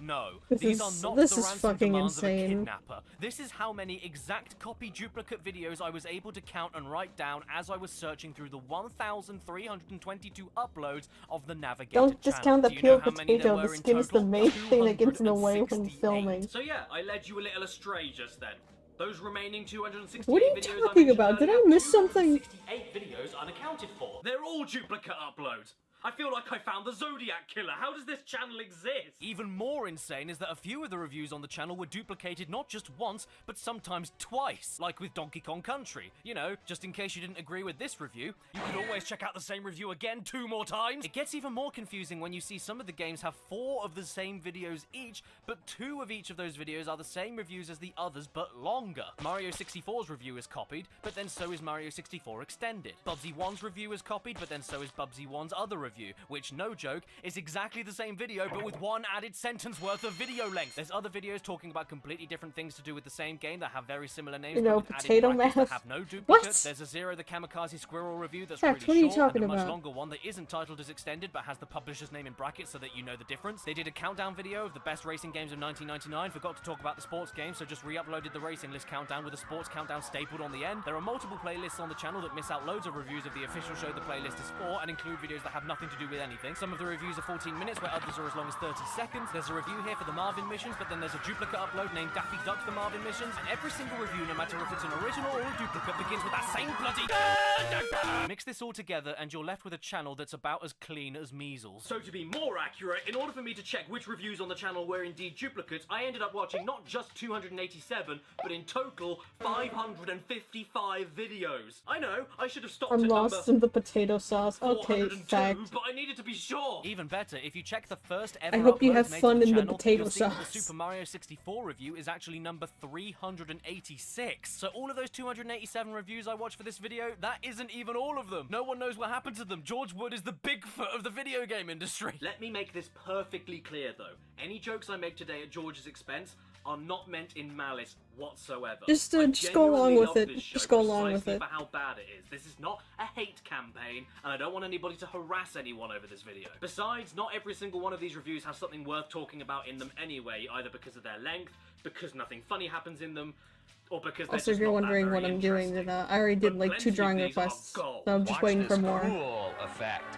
No, This these is- are not this the is ransom fucking demands of a insane. kidnapper. This is how many exact copy duplicate videos I was able to count and write down as I was searching through the 1,322 uploads of the Navigator Don't channel. discount the Do you know peeled how many there potato. were The in skin is the total? main thing that gets in the way when 268. filming. So yeah, I led you a little astray just then. Those remaining 268 What are you videos talking I about? mentioned Did I earlier, miss something? 268 videos unaccounted for. They're all duplicate uploads. I feel like I found the Zodiac Killer. How does this channel exist? Even more insane is that a few of the reviews on the channel were duplicated not just once, but sometimes twice, like with Donkey Kong Country. You know, just in case you didn't agree with this review, you could always check out the same review again 2 more times. It gets even more confusing when you see some of the games have 4 of the same videos each, but 2 of each of those videos are the same reviews as the others, but longer. Mario 64's review is copied, but then so is Mario 64 Extended. Bubsy 1's review is copied, but then so is Bubsy 1's other review. review, which, no joke, is exactly the same video but with one added sentence worth of video length. There's other videos talking about completely different things to do with the same game that have very similar names, You know, but with potato added brackets math. that have no duplicates. What? There's a Zero the Kamikaze Squirrel review that's Fact, really what are you short, talking and a much about? longer one that isn't titled as extended but has the publisher's name in brackets so that you know the difference. They did a countdown video of the best racing games of 1999, forgot to talk about the sports game, so just re-uploaded the racing list countdown with a sports countdown stapled on the end. There are multiple playlists on the channel that miss out loads of reviews of the official show the playlist is for and include videos that have nothing to do with anything. Some of the reviews are 14 minutes, where others are as long as 30 seconds. There's a review here for the Marvin missions, but then there's a duplicate upload named Daffy Duck the Marvin missions, and every single review, no matter if it's an original or a duplicate, begins with that same bloody mix this all together and you're left with a channel that's about as clean as measles. So to be more accurate, in order for me to check which reviews on the channel were indeed duplicates, I ended up watching not just 287, but in total 555 videos. I know, I should have stopped I'm at lost number in the potato sauce. Okay, 402, fact. but I needed to be sure. Even better, if you check the first ever I hope you uploads have made fun to the in the channel, potato you'll see that sauce. the Super Mario 64 review is actually number 386. So all of those 287 reviews I watched for this video, that isn't even all of them. No one knows what happened to them. George Wood is the Bigfoot of the video game industry. Let me make this perfectly clear though. Any jokes I make today at George's expense are not meant in malice whatsoever. Just I go along genuinely with love it. this show Just go along with precisely it. for how bad it is. This is not a hate campaign, and I don't want anybody to harass anyone over this video. Besides, not every single one of these reviews has something worth talking about in them anyway, either because of their length, because nothing funny happens in them, or because they're Also, just if you're not that wondering very what I'm doing, interesting. then I already did But like 2 plenty of drawing these are requests, gold. so I'm just Watch waiting this for more. cool effect.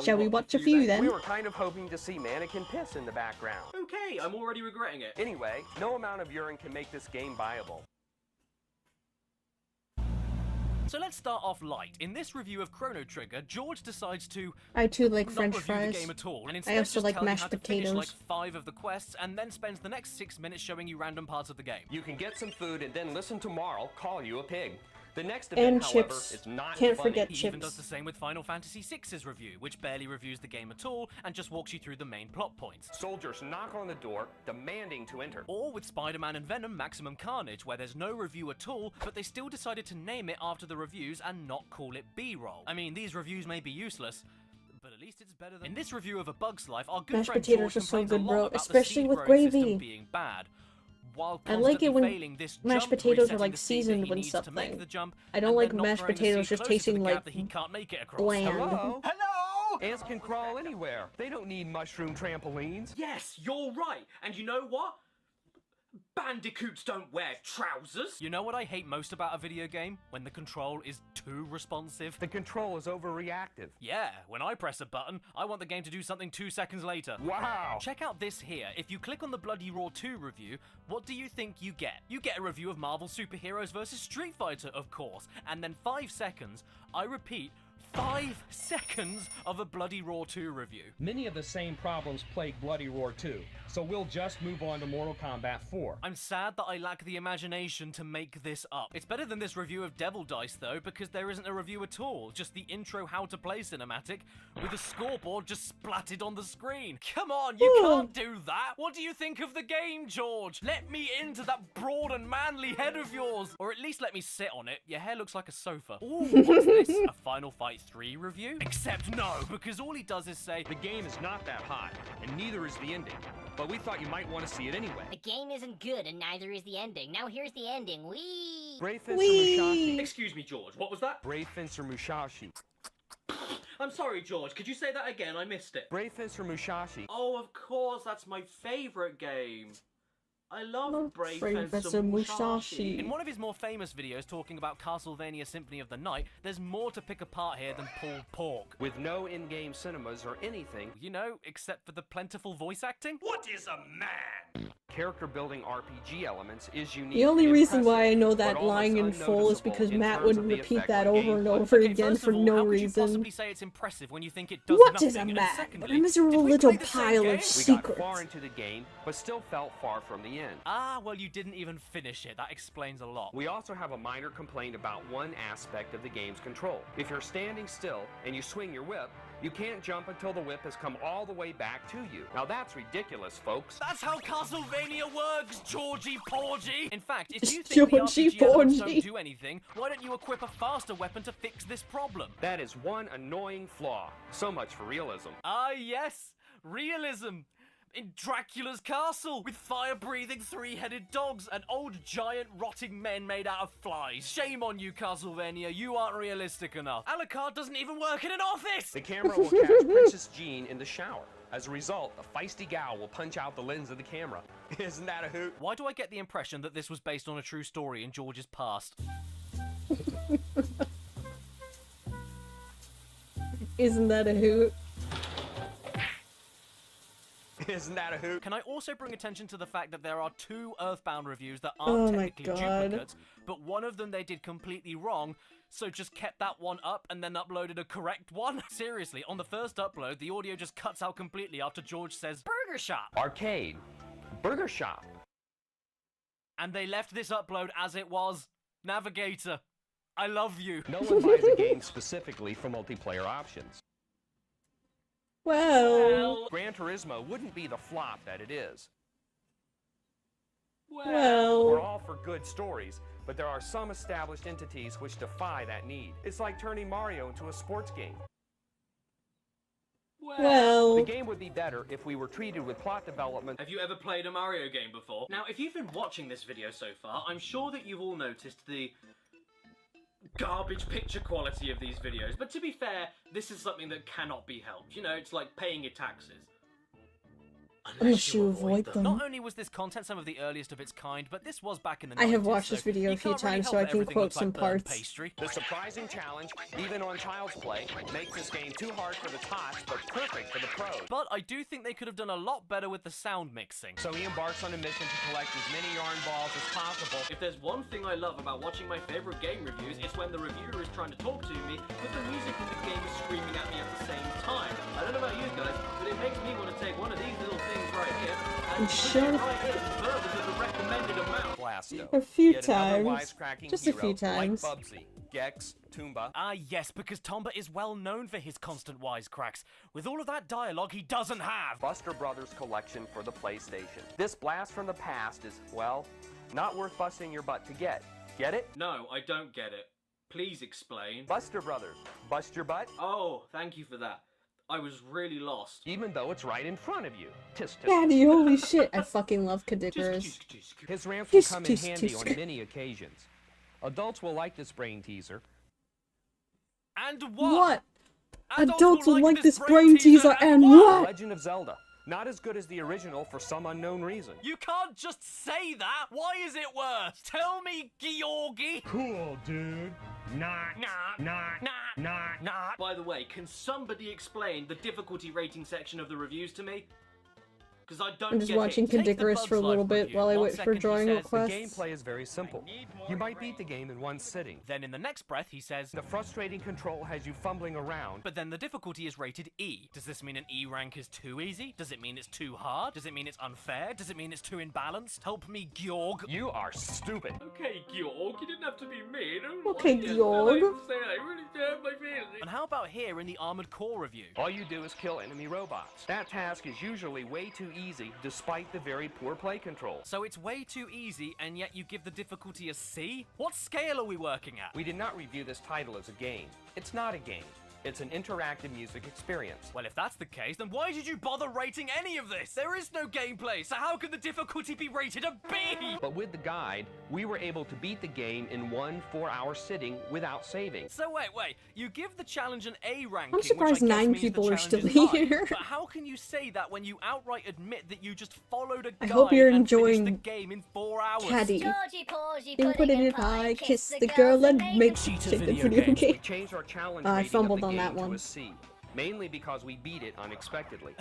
Shall we watch a few then? We were kind of hoping to see mannequin piss in the background. Okay, I'm already regretting it. Anyway, no amount of urine can make this game viable. So let's start off light. In this review of Chrono Trigger, George decides to I too like not French review fries. the game at all, and I instead also just like tell you mashed how to finish like potatoes. 5 of the quests, and then spends the next 6 minutes showing you random parts of the game. You can get some food and then listen to Marl call you a pig. The next And event, however, chips. is not Can't funny. forget He even chips. does the same with Final Fantasy VI's review, which barely reviews the game at all and just walks you through the main plot points. Soldiers knock on the door, demanding to enter. Or with Spider-Man and Venom Maximum Carnage, where there's no review at all, but they still decided to name it after the reviews and not call it B-roll. I mean, these reviews may be useless, but at least it's better than... In this review of A Bug's Life, our good Mashed friend potatoes George are so complains a good, lot bro, about the especially seed with growing system gravy. being bad. While I like it constantly when failing this mashed jump, potatoes are resetting like the seed that seasoned he with needs to make something. the jump, I don't and like then not mashed throwing the potatoes seed just closer to tasting the like gap that he can't make it across. bland. Hello? Hello? Ants can crawl anywhere. They don't need mushroom trampolines. Yes, you're right. And you know what? Bandicoots don't wear trousers. You know what I hate most about a video game? When the control is too responsive. The control is overreactive. Yeah, when I press a button, I want the game to do something 2 seconds later. Wow. Check out this here. If you click on the Bloody Raw 2 review, what do you think you get? You get a review of Marvel Superheroes vs. Street Fighter, of course. And then 5 seconds, I repeat, 5 seconds of a Bloody Raw 2 review. Many of the same problems plague Bloody Roar 2, so we'll just move on to Mortal Kombat 4. I'm sad that I lack the imagination to make this up. It's better than this review of Devil Dice though, because there isn't a review at all, just the intro how to play cinematic, with a scoreboard just splatted on the screen. Come on, you can't do that! What do you think of the game, George? Let me into that broad and manly head of yours! Or at least let me sit on it. Your hair looks like a sofa. Ooh, what's this? A Final Fight 3 review? Except no, because all he does is say, The game is not that hot, and neither is the ending. But we thought you might want to see it anyway. The game isn't good and neither is the ending. Now here's the ending. Whee! Brave Fencer Whee! Musashi. Excuse me, George, what was that? Brave Fencer Musashi. I'm sorry, George, could you say that again? I missed it. Brave Fencer Musashi. Oh, of course, that's my favourite game. I love Brave Brave Fencer Fencer Musashi. Musashi. in one of his more famous videos talking about Castlevania Symphony of the Night, there's more to pick apart here than pulled pork. With no in-game cinemas or anything. You know, except for the plentiful voice acting? What is a man? Character building RPG elements is unique. The only and reason why I impressive, know but that almost line in full is unnoticeable because in Matt terms would of the repeat effect that on over and gameplay. over Okay, again first for of all, no how could you reason. possibly say it's impressive when you think it does What nothing? is a And man? secondly, But a miserable did we little play the same pile game? of We got secrets. far into the game, but still felt far from the end. Ah, well, you didn't even finish it. That explains a lot. We also have a minor complaint about one aspect of the game's control. If you're standing still and you swing your whip, You can't jump until the whip has come all the way back to you. Now that's ridiculous, folks. That's how Castlevania works, Georgie Porgy! In fact, if you think the Georgie RPG elements Porgy. don't do anything, why don't you equip a faster weapon to fix this problem? That is one annoying flaw. So much for realism. Ah, yes, realism. In Dracula's castle, with fire-breathing three-headed dogs and old giant rotting men made out of flies. Shame on you, Castlevania, you aren't realistic enough. Alucard doesn't even work in an office! The camera will catch Princess Jean in the shower. As a result, a feisty gal will punch out the lens of the camera. Isn't that a hoot? Why do I get the impression that this was based on a true story in George's past? Isn't that a hoot? Isn't that a hoot? Can I also bring attention to the fact that there are 2 Earthbound reviews that Oh aren't my technically God. duplicates, but one of them they did completely wrong, so just kept that one up and then uploaded a correct one? Seriously, on the first upload, the audio just cuts out completely after George says, "Burger shop!" Arcade. Burger shop. And they left this upload as it was. Navigator, I love you. No one buys a game specifically for multiplayer options. Well, Gran Turismo wouldn't be the flop that it is. We're well. all for good stories, but there are some established entities which defy that need. It's like turning Mario into a sports game. The Well, game would be better if we were treated with plot development. Have you ever played a Mario game before? Now, if you've been watching this video so far, I'm sure that you've all noticed the garbage picture quality of these videos, but to be fair, this is something that cannot be helped. You know, it's like paying your taxes. unless you avoid them. Not only was this content some of the earliest of its kind, but this was back in the 90s. I have watched so this video you a few can't really times, help so I that can everything quote looks some like burnt parts. Pastry. The surprising challenge, even on Child's Play, makes this game too hard for the tots, but perfect for the pros. But I do think they could have done a lot better with the sound mixing. So he embarks on a mission to collect as many yarn balls as possible. If there's one thing I love about watching my favourite game reviews, it's when the reviewer is trying to talk to me, but the music of the game is screaming at me at the same time. I don't know about you guys, but it makes me want to take one of these little things right here and put Shut it up. right here further than the recommended amount. Blasto. A few Yet another times. wisecracking Just a hero few times. Like Bubsy, Gex, Toomba. Ah, yes, because Tomba is well known for his constant wisecracks. With all of that dialogue he doesn't have. Buster Brothers collection for the PlayStation. This blast from the past is, well, not worth busting your butt to get. Get it? No, I don't get it. Please explain. Buster Brothers. Bust your butt? Oh, thank you for that. I was really lost. Even though it's right in front of you. Tisk, tisk. Daddy, holy shit. I fucking love Kadikarus. His ramps will Tisk, come in tisk, handy tisk. on many occasions. Adults will like this brain teaser. And what? What? Adults Adults will will like this brain teaser and what? Legend of Zelda. Not as good as the original for some unknown reason. You can't just say that! Why is it worse? Tell me, Georgie! Cool, dude. Not. By the way, can somebody explain the difficulty rating section of the reviews to me? Because I don't I'm just get watching it. Take the Kadikarus Bugs for a little Life bit review. while I One wait for second he drawing says, The requests. gameplay is very simple. You might beat the game in one sitting. Then in the next breath he says, The frustrating control has you fumbling around. but then the difficulty is rated E. Does this mean an E rank is too easy? Does it mean it's too hard? Does it mean it's unfair? Does it mean it's too imbalanced? Help me, Georg. You are stupid. Okay, Georg, you didn't have to be mean. Okay, Georg. I really hurt my feelings. And how about here in the Armored Core review? All you do is kill enemy robots. That task is usually way too easy, despite the very poor play control. So it's way too easy, and yet you give the difficulty a C? What scale are we working at? We did not review this title as a game. It's not a game. It's an interactive music experience. Well, if that's the case, then why did you bother rating any of this? There is no gameplay, so how can the difficulty be rated a B? But with the guide, we were able to beat the game in 1 4-hour sitting without saving. So wait, you give the challenge an A ranking, I'm surprised which I guess 9 means people the are challenge still is hard. here. But how can you say that when you outright admit that you just followed a I guide hope you're and finished enjoying the game in 4 hours? Caddy. Georgie Porgy, Then put it in pie, kiss the girl, and make Cheat take the video video games. We game. changed our challenge I rating of fumbled the on game that to one. a C, mainly because we beat it unexpectedly.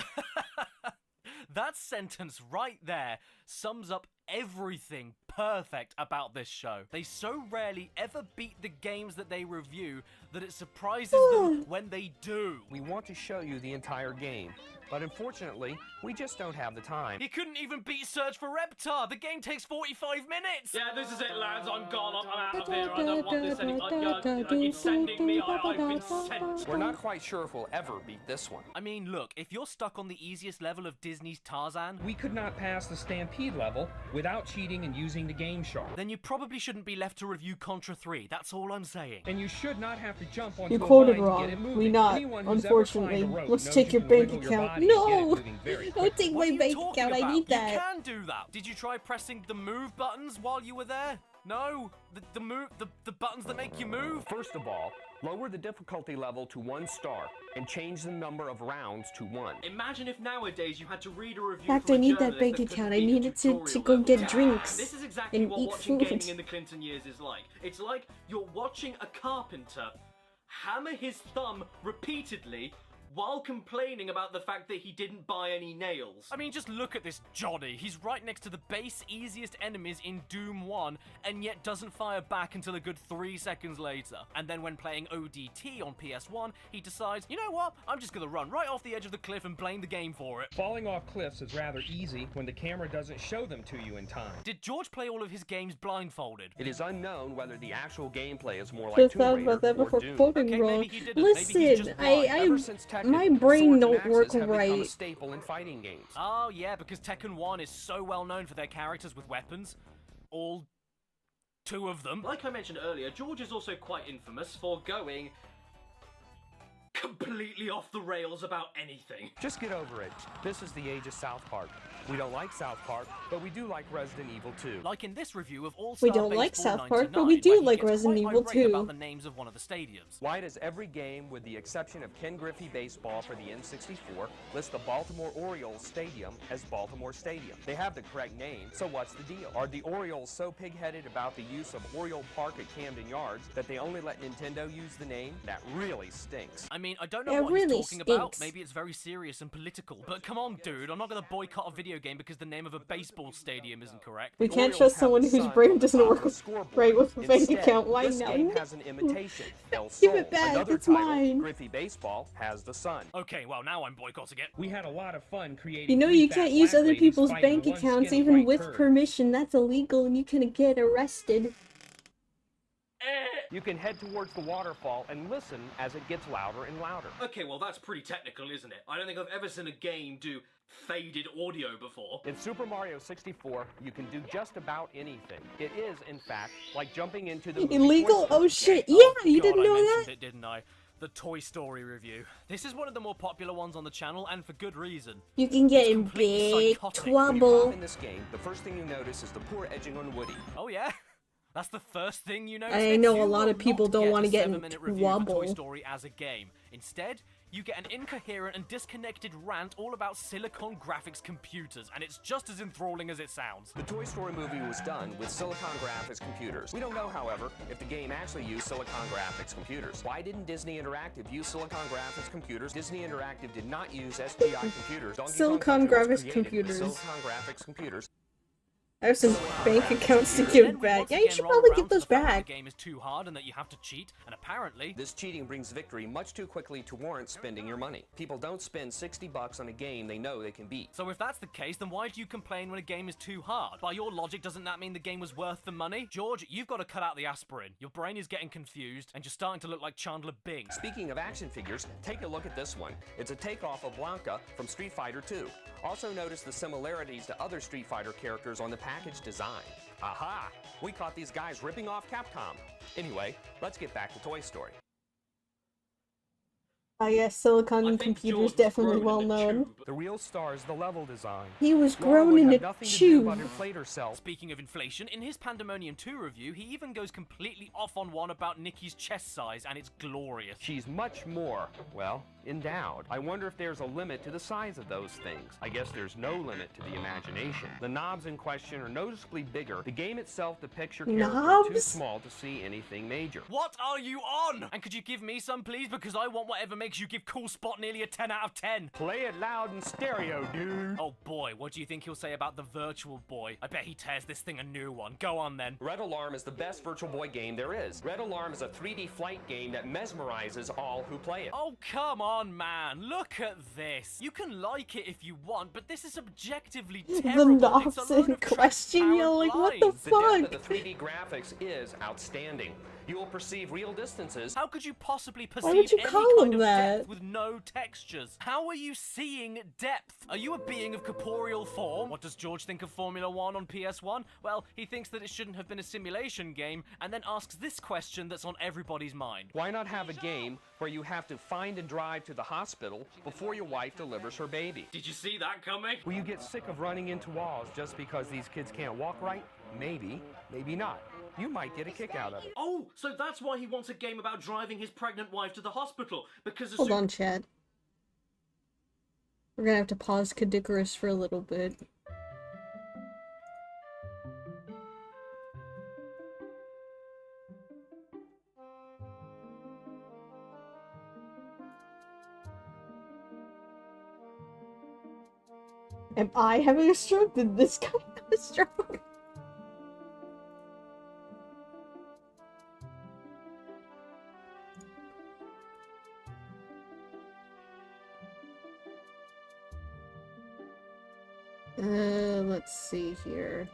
That sentence right there sums up everything perfect about this show. They so rarely ever beat the games that they review that it surprises them when they do. We want to show you the entire game, but unfortunately, we just don't have the time. He couldn't even beat Search for Reptar. The game takes 45 minutes. Yeah, this is it, lads. I'm gone. I'm out of here. I don't want this anymore. It's sending me. I've been sent. We're not quite sure if we'll ever beat this one. I mean, look, if you're stuck on the easiest level of Disney's Tarzan, We could not pass the Stampede level without cheating and using the Game Shark. then you probably shouldn't be left to review Contra 3. That's all I'm saying. And you should not have to jump onto You a quoted vine to get it wrong. moving. We not, Anyone who's ever unfortunately. climbed a rope Let's knows take you your can bank wiggle your account. body and get it No! moving very Don't quickly. take What my are you bank talking account. I about? need that. You can do that. Did you try pressing the move buttons while you were there? No? The buttons that make you move? First of all, lower the difficulty level to 1 star and change the number of rounds to 1. Imagine if nowadays you had to read a review. In fact, from I a need that journalist bank couldn't account. I read a need it to tutorial go level. get drinks This is exactly and what eat watching food. gaming in the Clinton years is like. It's like you're watching a carpenter hammer his thumb repeatedly while complaining about the fact that he didn't buy any nails. I mean, just look at this Johnny. He's right next to the base easiest enemies in Doom 1, and yet doesn't fire back until a good 3 seconds later. And then when playing ODT on PS1, he decides, you know what? I'm just gonna run right off the edge of the cliff and blame the game for it. Falling off cliffs is rather easy when the camera doesn't show them to you in time. Did George play all of his games blindfolded? It is unknown whether the actual gameplay is more like Just Tomb thought Raider about that or before Doom. quoting Okay, wrong. maybe he didn't. Maybe he's Listen, just blind. Ever since Tekken, my brain swords and don't axes work have become a right. staple in fighting games. Oh, yeah, because Tekken 1 is so well known for their characters with weapons. All 2 of them. Like I mentioned earlier, George is also quite infamous for going completely off the rails about anything. Just get over it. This is the age of South Park. We don't like South Park, but we do like Resident Evil 2. Like in this review of All We Star don't like Baseball South Park, but we 99, do where he like gets Resident quite Evil irate 2. about the names of one of the stadiums. Why does every game, with the exception of Ken Griffey Baseball for the N64, list the Baltimore Orioles Stadium as Baltimore Stadium? They have the correct name, so what's the deal? Are the Orioles so pig-headed about the use of Oriole Park at Camden Yards that they only let Nintendo use the name? That really stinks. I mean, I don't know It what really he's talking about. stinks. Maybe it's very serious and political. But come on, dude, I'm not going to boycott a video game because the name of a baseball stadium isn't correct. We The can't Orioles trust have someone the whose sun brain on the doesn't top work of the scoreboard. right with a bank Instead, account. Why this not? game has an imitation, El Give Sol. it back, Another it's title, mine. Griffey Baseball, has the sun. Okay, well, now I'm boycotting it. We had a lot of fun creating. You know 3 you fat can't use black other ladies people's fighting bank one accounts skinny even white with turd. permission. That's illegal and you can get arrested. You can head towards the waterfall and listen as it gets louder and louder. Okay, well that's pretty technical, isn't it? I don't think I've ever seen a game do faded audio before. In Super Mario 64, you can do just about anything. It is, in fact, like jumping into the movie Illegal? Toy Story. Oh shit, yeah, Oh, you God, didn't I know mentioned that? it, didn't I? The Toy Story review. This is one of the more popular ones on the channel, and for good reason. You can get It's in completely big psychotic. When you pop trouble. in this game, the first thing you notice is the poor edging on Woody. Oh, yeah? That's the first thing you notice. I know You a lot will of people not don't want to get in 7-minute review for Toy trouble. Story as a game. Instead, you get an incoherent and disconnected rant all about Silicon Graphics computers, and it's just as enthralling as it sounds. The Toy Story movie was done with Silicon Graphics computers. We don't know, however, if the game actually used Silicon Graphics computers. Why didn't Disney Interactive use Silicon Graphics computers? Disney Interactive did not use SGI computers. Donkey Kong Silicon Country was Graphics created with computers. Silicon Graphics computers. I have some bank accounts to Then give we back. once Yeah, you again should roll probably around give to those the fact that back. The game is too hard and that you have to cheat, and apparently This cheating brings victory much too quickly to warrant spending your money. People don't spend $60 on a game they know they can beat. So if that's the case, then why do you complain when a game is too hard? By your logic, doesn't that mean the game was worth the money? George, you've got to cut out the aspirin. Your brain is getting confused, and you're starting to look like Chandler Bing. Speaking of action figures, take a look at this one. It's a takeoff of Blanca from Street Fighter 2. Also notice the similarities to other Street Fighter characters on the package design. Aha! We caught these guys ripping off Capcom. Anyway, let's get back to Toy Story. I guess Silicon I think Computers George was definitely grown well in a known. tube. The real star is the level design. He was Laura grown would in have a nothing to do but tube. inflate herself. Speaking of inflation, in his Pandemonium 2 review, he even goes completely off on one about Nikki's chest size, and it's glorious. She's much more, well, endowed. I wonder if there's a limit to the size of those things. I guess there's no limit to the imagination. The knobs in question are noticeably bigger. The game itself depicts your character too Knobs? small to see anything major. What are you on? And could you give me some, please? Because I want whatever makes makes you give Cool Spot nearly a 10 out of 10. Play it loud and stereo, dude. Oh boy, what do you think he'll say about the Virtual Boy? I bet he tears this thing a new one. Go on then. Red Alarm is the best Virtual Boy game there is. Red Alarm is a 3D flight game that mesmerizes all who play it. Oh, come on, man. Look at this. You can like it if you want, but this is objectively The terrible. knobs It's a load in of question, you're like, what the The depth of fuck? the 3D graphics is outstanding. You will perceive real distances. How could you possibly would perceive you any call kind him of that? depth with no textures? How are you seeing depth? Are you a being of corporeal form? What does George think of Formula 1 on PS1? Well, he thinks that it shouldn't have been a simulation game, and then asks this question that's on everybody's mind. Why not have a game where you have to find and drive to the hospital before your wife delivers her baby? Did you see that coming? Will you get sick of running into walls just because these kids can't walk right? Maybe, maybe not. You might get a kick out of it. Oh, so that's why he wants a game about driving his pregnant wife to the hospital, because as Hold soon- on, chat. We're gonna have to pause Cadicarus for a little bit. Am I having a stroke? Did this guy have a stroke? Let's see here.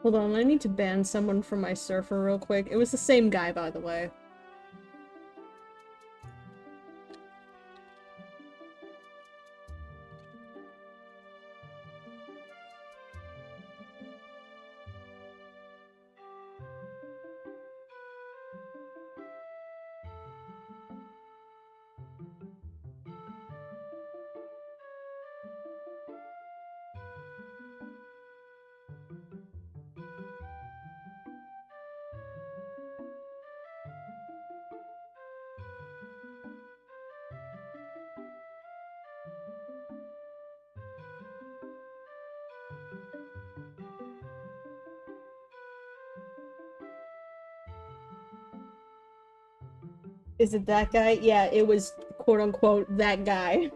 Hold on, I need to ban someone from my surfer real quick. It was the same guy, by the way. Is it that guy? Yeah, it was quote-unquote that guy.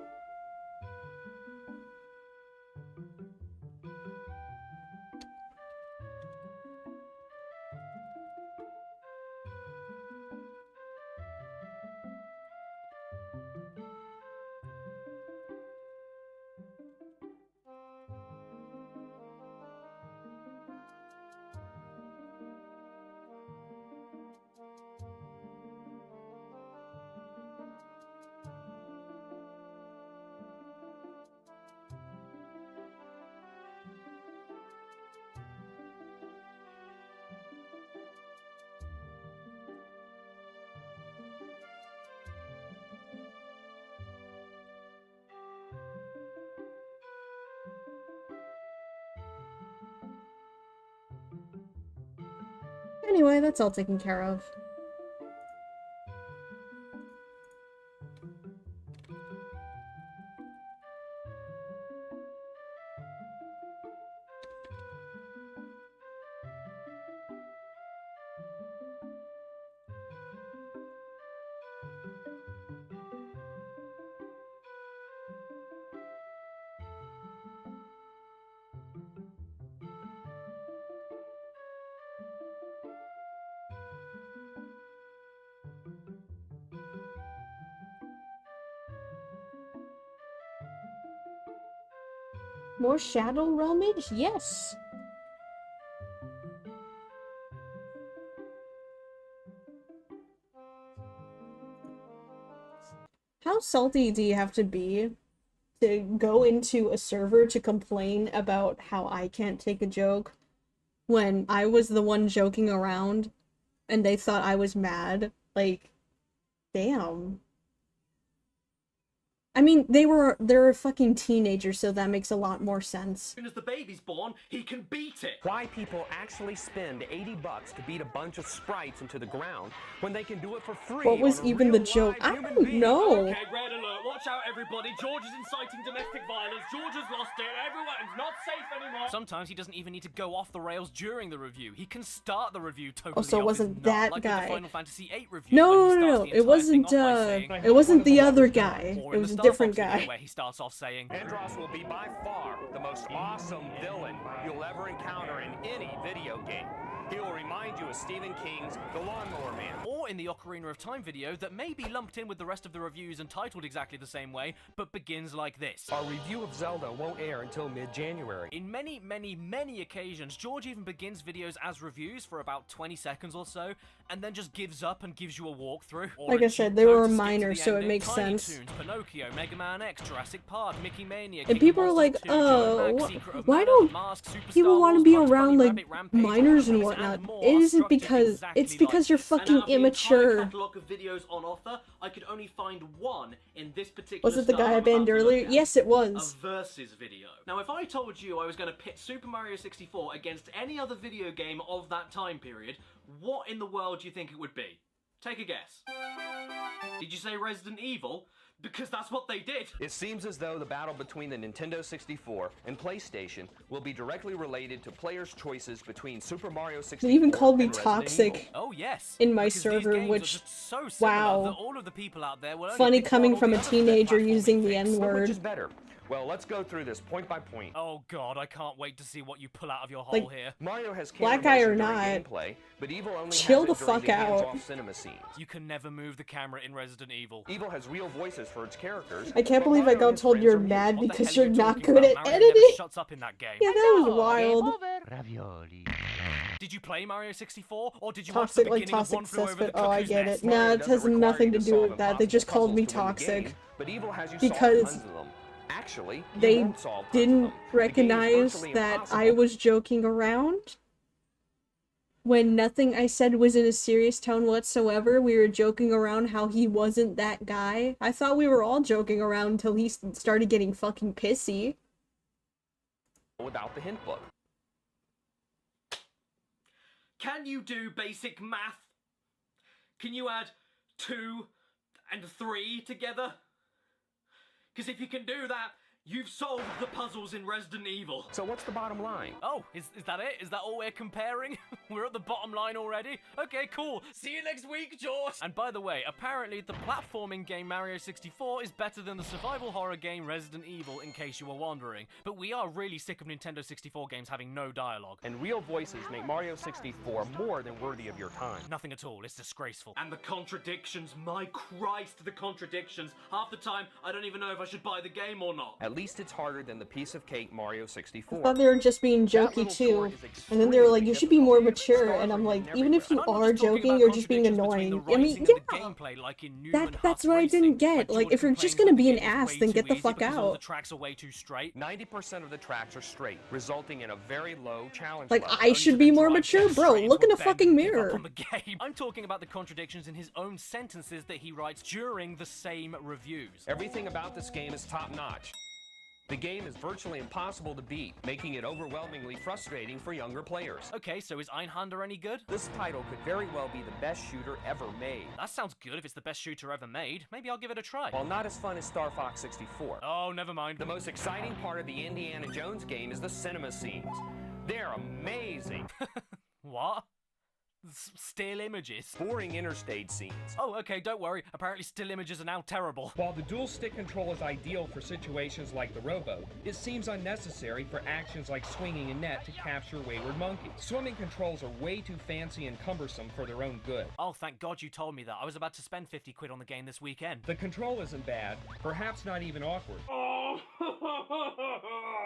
Anyway, that's all taken care of. More shadow realmage? Yes! How salty do you have to be to go into a server to complain about how I can't take a joke when I was the one joking around and they thought I was mad? Like, damn. I mean, they're a fucking teenager, so that makes a lot more sense. As soon as the baby's born, he can beat it. Why people actually spend $80 to beat a bunch of sprites into the ground when they can do it for free? What was on a even real the joke? live I human don't being? know. Okay, red alert. Watch out, everybody. George is inciting domestic violence. George has lost it. Everyone's not safe anymore. Sometimes he doesn't even need to go off the rails during the review. He can start the review totally Oh, so it off his wasn't nut, that like guy. With the Final Fantasy VIII review, when he No, starts the it entire wasn't, thing off by saying, it wasn't the other guy. or It in was a the different Star Fox guy. video where he starts off saying, Andros will be by far the most awesome villain you'll ever encounter in any video game. He will remind you of Stephen King's The Lawnmower Man. or in the Ocarina of Time video that may be lumped in with the rest of the reviews and titled exactly the same way, but begins like this. Our review of Zelda won't air until mid-January. In many, many, many occasions, George even begins videos as reviews for about 20 seconds or so, and then just gives up and gives you a walkthrough. Or Like a I said, cheat they code were to skip to minor, the so it ending. makes Tiny sense. Toons, Pinocchio, Mega Man X, Jurassic Park, Mickey Mania, And King people of are like, Monsters 2, John Mac, Secret of why Mana, don't Mask, Super people Star want to Wars, be Bugs around, Bunny, like, Rabbit, Rampage, minors and One Piece, whatnot? more It are isn't structured because, exactly it's because like you're this. And fucking out of the entire immature. catalogue of videos on offer, I could only find one in this particular Was it the style guy I I'm about banned to look earlier? at. Yes, it was. A versus video. Now, if I told you I was going to pit Super Mario 64 against any other video game of that time period, what in the world do you think it would be? Take a guess. Did you say Resident Evil? Because that's what they did. It seems as though the battle between the Nintendo 64 and PlayStation will be directly related to players' choices between Super Mario 64 They even called me and Resident toxic. Evil. Oh yes. In my because these server, games are which- just so similar wow. that all of the people out there will only Funny pick coming one or from the a other teenager platforming using the fix. N So which word. is better? Well, let's go through this point by point. Oh god, I can't wait to see what you pull out of your hole Like, here. Mario has Black camera guy or motion during not, gameplay, but Evil only chill has the it during fuck the out. hands-off cinema scenes. You can never move the camera in Resident Evil. Evil has real voices for its characters. I can't but believe I Mario and got his told friends you're are mute. mad What the because hell you're are you not talking good about? at Mario never editing. shuts up in that game. Yeah, that was wild. Ravioli. Did you play Mario 64 or did you Toxic watch the like beginning of toxic One Flew Over cesspit. the Oh, I Cuckoo's get Nest? it. Mario Nah, it doesn't has require nothing you to to do solve with that. They just impossible called me puzzles to win the toxic. game, but Evil has you Because solve tons of them. Actually, you They won't solve tons of didn't them. The game is recognize virtually that impossible. I was joking around. When nothing I said was in a serious tone whatsoever, we were joking around how he wasn't that guy. I thought we were all joking around until he started getting fucking pissy. Without the hint book. Can you do basic math? Can you add 2 and 3 together? Because if you can do that, you've solved the puzzles in Resident Evil. So what's the bottom line? Oh, is that it? Is that all we're comparing? We're at the bottom line already? Okay, cool. See you next week, George! And by the way, apparently the platforming game Mario 64 is better than the survival horror game Resident Evil, in case you were wondering. But we are really sick of Nintendo 64 games having no dialogue. And real voices make Mario 64 more than worthy of your time. Nothing at all. It's disgraceful. And the contradictions, my Christ, the contradictions. Half the time, I don't even know if I should buy the game or not. At least it's harder than the piece of cake Mario 64. I thought they were just being jokey too. And then they were like, you should be more mature. And I'm like, even if you And I'm not are just talking joking, about you're just being contradictions between annoying. the I mean, writing and the yeah. gameplay, like in Newman That's Huss what I Racing, didn't get. where Like, George if you're just complains gonna that be an the game is ass, way then too get the easy fuck because all out. the tracks are way too straight. 90% of the tracks are straight, resulting in a very low challenge Like, level. I should be more mature, bro. Look in a fucking mirror. On the game. I'm talking about the contradictions in his own sentences that he writes during the same reviews. Everything about this game is top-notch. The game is virtually impossible to beat, making it overwhelmingly frustrating for younger players. Okay, so is Einhander any good? This title could very well be the best shooter ever made. That sounds good if it's the best shooter ever made. Maybe I'll give it a try. While not as fun as Star Fox 64. Oh, never mind. The most exciting part of the Indiana Jones game is the cinema scenes. They're amazing. What? Still images? Boring interstate scenes. Oh, okay, don't worry. Apparently still images are now terrible. While the dual stick control is ideal for situations like the rowboat, it seems unnecessary for actions like swinging a net to capture wayward monkeys. Swimming controls are way too fancy and cumbersome for their own good. Oh, thank God you told me that. I was about to spend 50 quid on the game this weekend. The control isn't bad, perhaps not even awkward.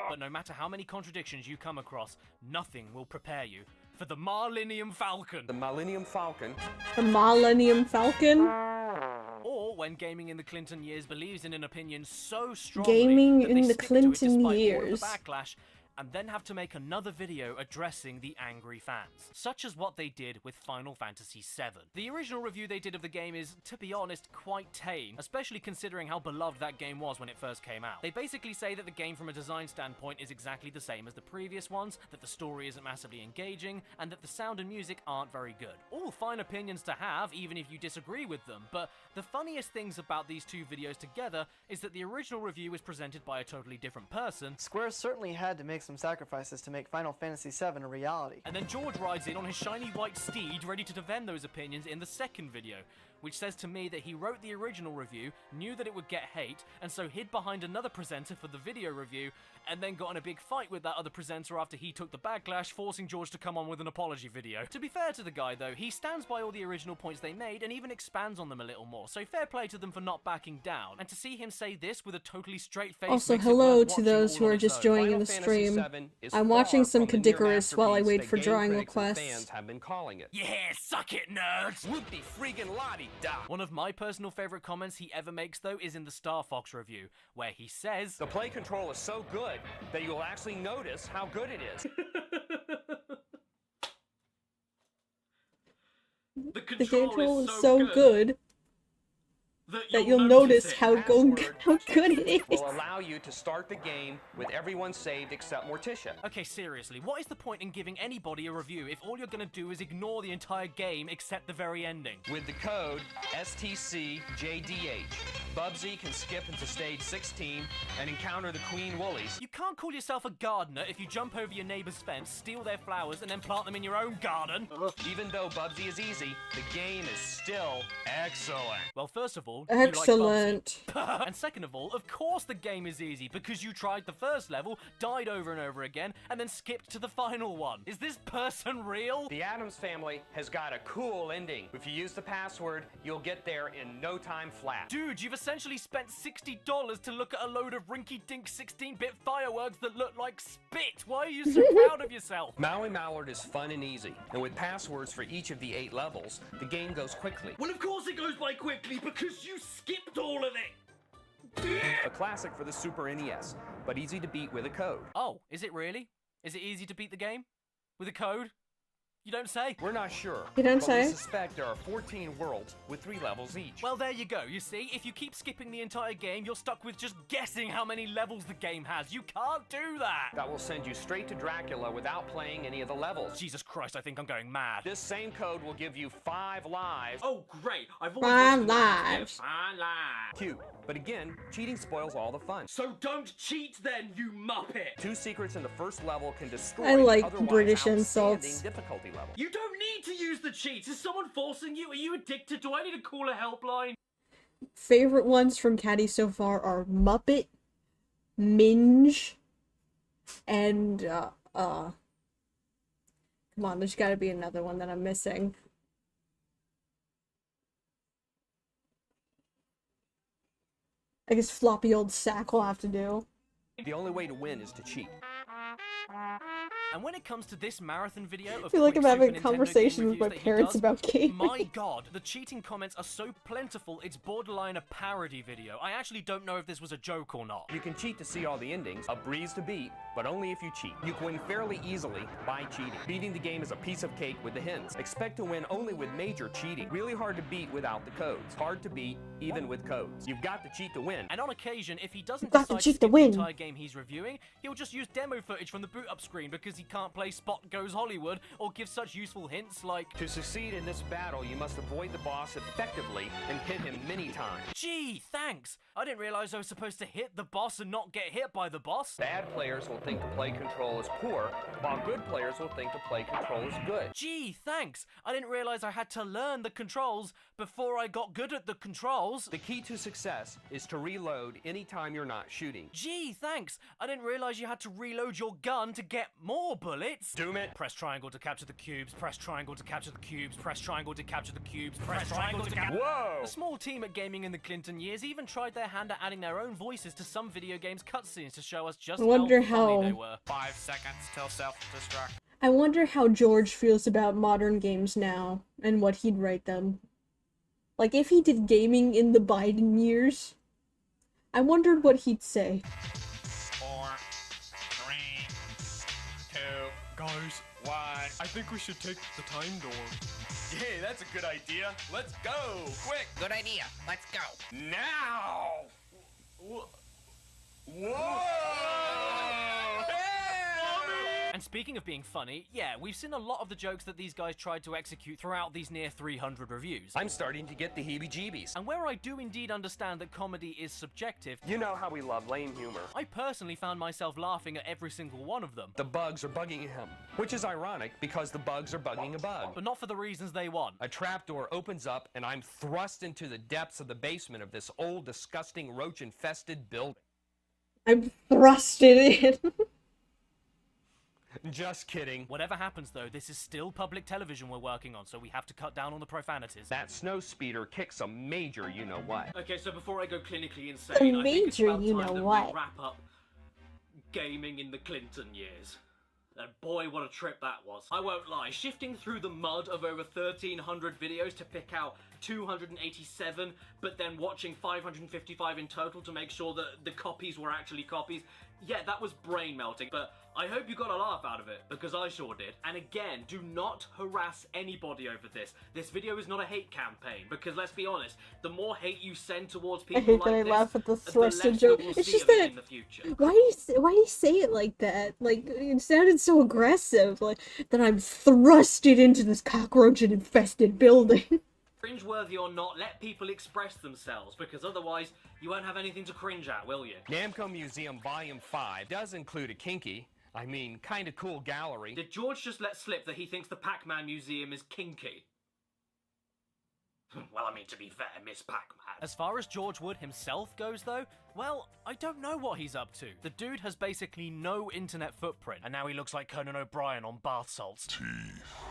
But no matter how many contradictions you come across, nothing will prepare you for the Millennium Falcon. The Millennium Falcon. The Millennium Falcon? Or when gaming in the Clinton years believes in an opinion so strongly Gaming that in they the stick to it Clinton despite all of years. the backlash, and then have to make another video addressing the angry fans, such as what they did with Final Fantasy VII. The original review they did of the game is, to be honest, quite tame, especially considering how beloved that game was when it first came out. They basically say that the game from a design standpoint is exactly the same as the previous ones, that the story isn't massively engaging, and that the sound and music aren't very good. All fine opinions to have, even if you disagree with them, but the funniest things about these two videos together is that the original review was presented by a totally different person, Square certainly had to make some sacrifices to make Final Fantasy VII a reality. and then George rides in on his shiny white steed ready to defend those opinions in the second video, which says to me that he wrote the original review, knew that it would get hate, and so hid behind another presenter for the video review, and then got in a big fight with that other presenter after he took the backlash, forcing George to come on with an apology video. To be fair to the guy though, he stands by all the original points they made and even expands on them a little more, so fair play to them for not backing down. And to see him say this with a totally straight face. Also, makes it hello worth to watching those all who on are its just own. joining Final the Fantasy stream. VII is I'm far watching some from the near Kadikarus while I masterpiece wait that for game drawing critics and requests. fans have been calling it. Yeah, suck it, nerds! Whoopty freaking lottie da. One of my personal favorite comments he ever makes though is in the Star Fox review, where he says, The play control is so good that you'll actually notice how good it is. The The control, control is is so good that you'll notice it. how good it is. Will allow you to start the game with everyone saved except Morticia. okay, seriously, what is the point in giving anybody a review if all you're gonna do is ignore the entire game except the very ending? With the code STCJDH, Bubsy can skip into stage 16 and encounter the Queen Woolies. You can't call yourself a gardener if you jump over your neighbor's fence, steal their flowers, and then plant them in your own garden. Even though Bubsy is easy, the game is still excellent. Well, first of all, Excellent. You like Bubsy. And second of all, of course the game is easy, because you tried the first level, died over and over again, and then skipped to the final one. Is this person real? The Addams Family has got a cool ending. If you use the password, you'll get there in no time flat. Dude, you've essentially spent $60 to look at a load of rinky-dink 16-bit fireworks that look like spit. Why are you so proud of yourself? Maui Mallard is fun and easy, and with passwords for each of the 8 levels, the game goes quickly. Well, of course it goes by quickly because you skipped all of it. A classic for the Super NES, but easy to beat with a code. Oh, is it really? Is it easy to beat the game? With a code? You don't say. We're not sure. You don't but say? We suspect there are 14 worlds with 3 levels each. Well, there you go. You see, if you keep skipping the entire game, you're stuck with just guessing how many levels the game has. You can't do that. That will send you straight to Dracula without playing any of the levels. Jesus Christ, I think I'm going mad. This same code will give you 5 lives. Oh, great. I've always 5 wanted to get lives. 5 lives. Cute. But again, cheating spoils all the fun. So don't cheat then, you muppet. 2 secrets in the first level can destroy I like the otherwise British outstanding insults. difficulty level. You don't need to use the cheats. Is someone forcing you? Are you addicted? Do I need to call a helpline? Favorite ones from Caddy so far are Muppet, Minge, and come on, there's gotta be another one that I'm missing. I guess floppy old sack will have to do. The only way to win is to cheat. And when it comes to this marathon video of I feel like quick I'm having Super a Nintendo conversation game with my reviews that he parents does, about gaming. My god, the cheating comments are so plentiful, it's borderline a parody video. I actually don't know if this was a joke or not. You can cheat to see all the endings, a breeze to beat, but only if you cheat. You can win fairly easily by cheating. Beating the game is a piece of cake with the hints. Expect to win only with major cheating. Really hard to beat without the codes. Hard to beat even with codes. You've got to cheat to win. And on occasion, if he doesn't Got to decide to cheat to skip the win. entire game he's reviewing, he'll just use demo footage from the boot up screen because he can't play Spot Goes Hollywood or give such useful hints like, To succeed in this battle, you must avoid the boss effectively and hit him many times. gee, thanks. I didn't realize I was supposed to hit the boss and not get hit by the boss. Bad players will think to play Control is poor, while good players will think to play Control is good. Gee, thanks! I didn't realize I had to learn the controls before I got good at the controls. The key to success is to reload anytime you're not shooting. Gee, thanks! I didn't realize you had to reload your gun to get more bullets. Doom it. Press triangle to capture the cubes, press triangle to capture the cubes, press triangle to capture the cubes, press triangle to capture... Whoa! A small team at Gaming in the Clinton years even tried their hand at adding their own voices to some video games cutscenes to show us just I wonder how funny how- they were. 5 seconds till self-destruct. I wonder how George feels about modern games now, and what he'd write them. Like, if he did gaming in the Biden years, I wondered what he'd say. 4, 3, 2, Guys, 1. I think we should take the time door. Hey, that's a good idea. Let's go. Quick. Good idea. Let's go. Now. Whoa! And speaking of being funny, yeah, we've seen a lot of the jokes that these guys tried to execute throughout these near 300 reviews. I'm starting to get the heebie-jeebies. And where I do indeed understand that comedy is subjective, You know how we love lame humor. I personally found myself laughing at every single one of them. The bugs are bugging him, which is ironic because the bugs are bugging a bug. But not for the reasons they want. A trapdoor opens up and I'm thrust into the depths of the basement of this old, disgusting, roach-infested building. I'm thrusted in. Just kidding. Whatever happens though, this is still public television we're working on, so we have to cut down on the profanities. That snow speeder kicks a major you-know-what. Okay, so before I go clinically insane, I think it's major about time that you-know-what. we wrap up gaming in the Clinton years. And boy, what a trip that was. I won't lie, shifting through the mud of over 1,300 videos to pick out 287, but then watching 555 in total to make sure that the copies were actually copies, yeah, that was brain melting, but I hope you got a laugh out of it, because I sure did. And again, do not harass anybody over this. This video is not a hate campaign, because let's be honest, the more hate you send towards I people hate like that I this, laugh at the less thrusted we joke. will It's see just of it that- in the future. Why do you say it like that? Like, it sounded so aggressive. Like, that I'm thrusted into this cockroach-infested building. Cringeworthy or not, let people express themselves, because otherwise you won't have anything to cringe at, will you? Namco Museum Volume 5 does include a kinky, kinda cool gallery. Did George just let slip that he thinks the Pac-Man Museum is kinky? Well, I mean, to be fair, Miss Pac-Man. As far as George Wood himself goes though, well, I don't know what he's up to. The dude has basically no internet footprint, and now he looks like Conan O'Brien on bath salts.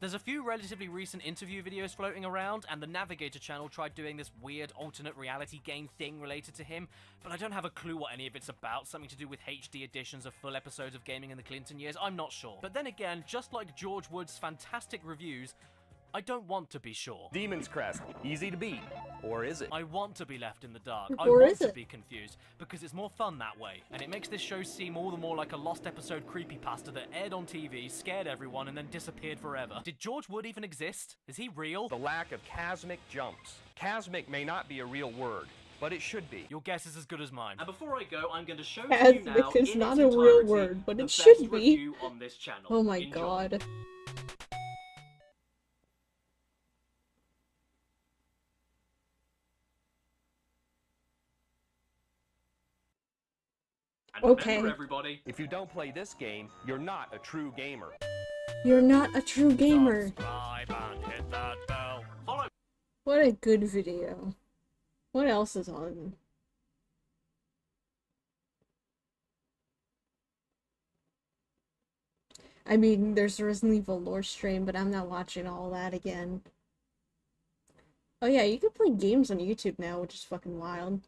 There's a few relatively recent interview videos floating around, and the Navigator channel tried doing this weird alternate reality game thing related to him, but I don't have a clue what any of it's about, something to do with HD editions of full episodes of Gaming in the Clinton years, I'm not sure. But then again, just like George Wood's fantastic reviews, I don't want to be sure. Demon's Crest, easy to beat. Or is it? I want to be left in the dark. I Or want is to it? be confused, because it's more fun that way, and it makes this show seem all the more like a lost episode creepypasta that aired on TV, scared everyone, and then disappeared forever. Did George Wood even exist? Is he real? The lack of chasmic jumps. Chasmic may not be a real word, but it should be. Your guess is as good as mine. And before I go, I'm going to show to you now, Chasmic is in not its a real entirety, word, but the it best should be. review on this channel. Oh my Enjoy. god. And Okay. remember, everybody, If you don't play this game, you're not a true gamer. You're not a true gamer. Subscribe and hit that bell. follow What a good video. What else is on? I mean, there's the Resident Evil lore stream, but I'm not watching all that again. Oh yeah, you can play games on YouTube now, which is fucking wild.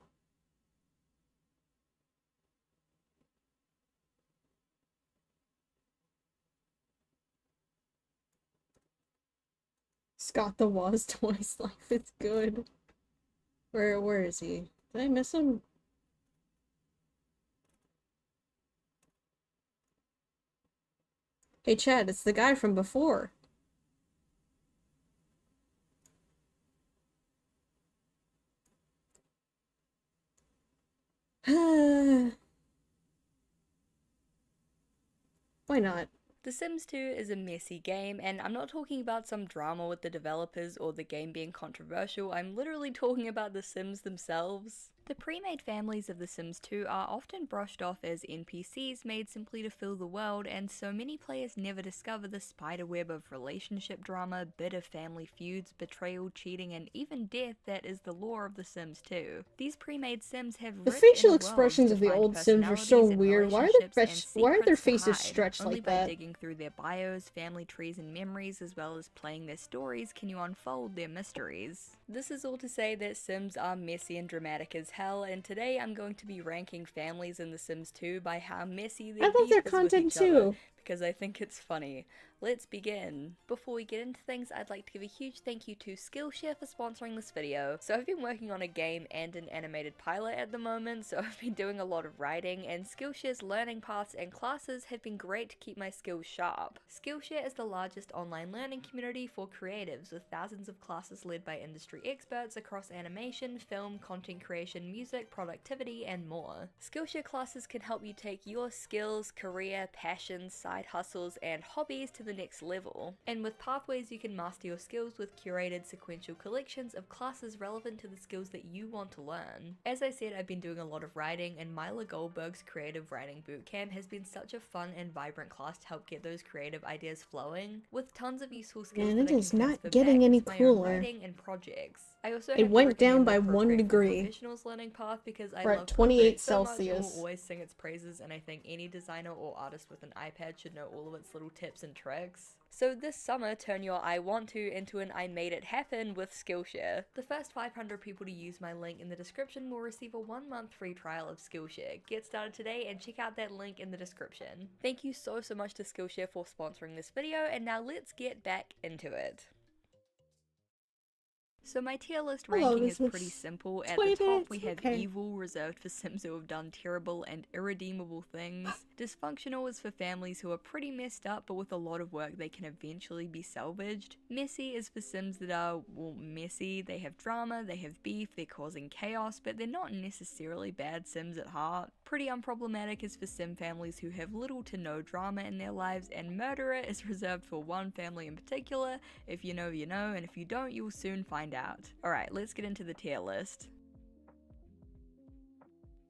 Scott the Waz Twice Life is good. Where is he? Did I miss him? Hey Chad, it's the guy from before. Why not? The Sims 2 is a messy game, and I'm not talking about some drama with the developers or the game being controversial, I'm literally talking about the Sims themselves. The pre-made families of The Sims 2 are often brushed off as NPCs made simply to fill the world, and so many players never discover the spiderweb of relationship drama, bitter family feuds, betrayal, cheating, and even death that is the lore of The Sims 2. These pre-made Sims have The rich facial inner expressions worlds, of the defined old Sims are so personalities and weird. Why are relationships their and faces secrets to hide. stretched Only like by that? digging through their bios, family trees, and memories, as well as playing their stories, can you unfold their mysteries. This is all to say that Sims are messy and dramatic as hell, and today I'm going to be ranking families in The Sims 2 by how messy their I love beef their is with content each other, too. because I think it's funny. Let's begin. Before we get into things, I'd like to give a huge thank you to Skillshare for sponsoring this video. So I've been working on a game and an animated pilot at the moment, so I've been doing a lot of writing, and Skillshare's learning paths and classes have been great to keep my skills sharp. Skillshare is the largest online learning community for creatives, with thousands of classes led by industry experts across animation, film, content creation, music, productivity, and more. Skillshare classes can help you take your skills, career, passions, side hustles, and hobbies to the next level. And with pathways, you can master your skills with curated sequential collections of classes relevant to the skills that you want to learn. As I said, I've been doing a lot of writing, and Myla Goldberg's Creative Writing Bootcamp has been such a fun and vibrant class to help get those creative ideas flowing, with tons of useful skills Man, that it I is can not transfer getting back any into my own cooler. writing and projects. I also It have to went down recommend the by 1 Procreate for degree. Professionals learning path because I We're at love 28 Procreate so much and Celsius. will always sing its praises, and I think any designer or artist with an iPad should know all of its little tips and tricks. So this summer, turn your I want to into an I made it happen with Skillshare. The first 500 people to use my link in the description will receive a 1-month free trial of Skillshare. Get started today and check out that link in the description. Thank you so much to Skillshare for sponsoring this video, and now let's get back into it. So my tier list ranking is pretty simple. At the top we have evil, reserved for Sims who have done terrible and irredeemable things. Dysfunctional is for families who are pretty messed up, but with a lot of work they can eventually be salvaged. Messy is for Sims that are, well, messy. They have drama, they have beef, they're causing chaos, but they're not necessarily bad Sims at heart. Pretty unproblematic is for Sim families who have little to no drama in their lives, and murderer is reserved for one family in particular. If you know, you know, and if you don't, you'll soon find out. Alright, let's get into the tier list.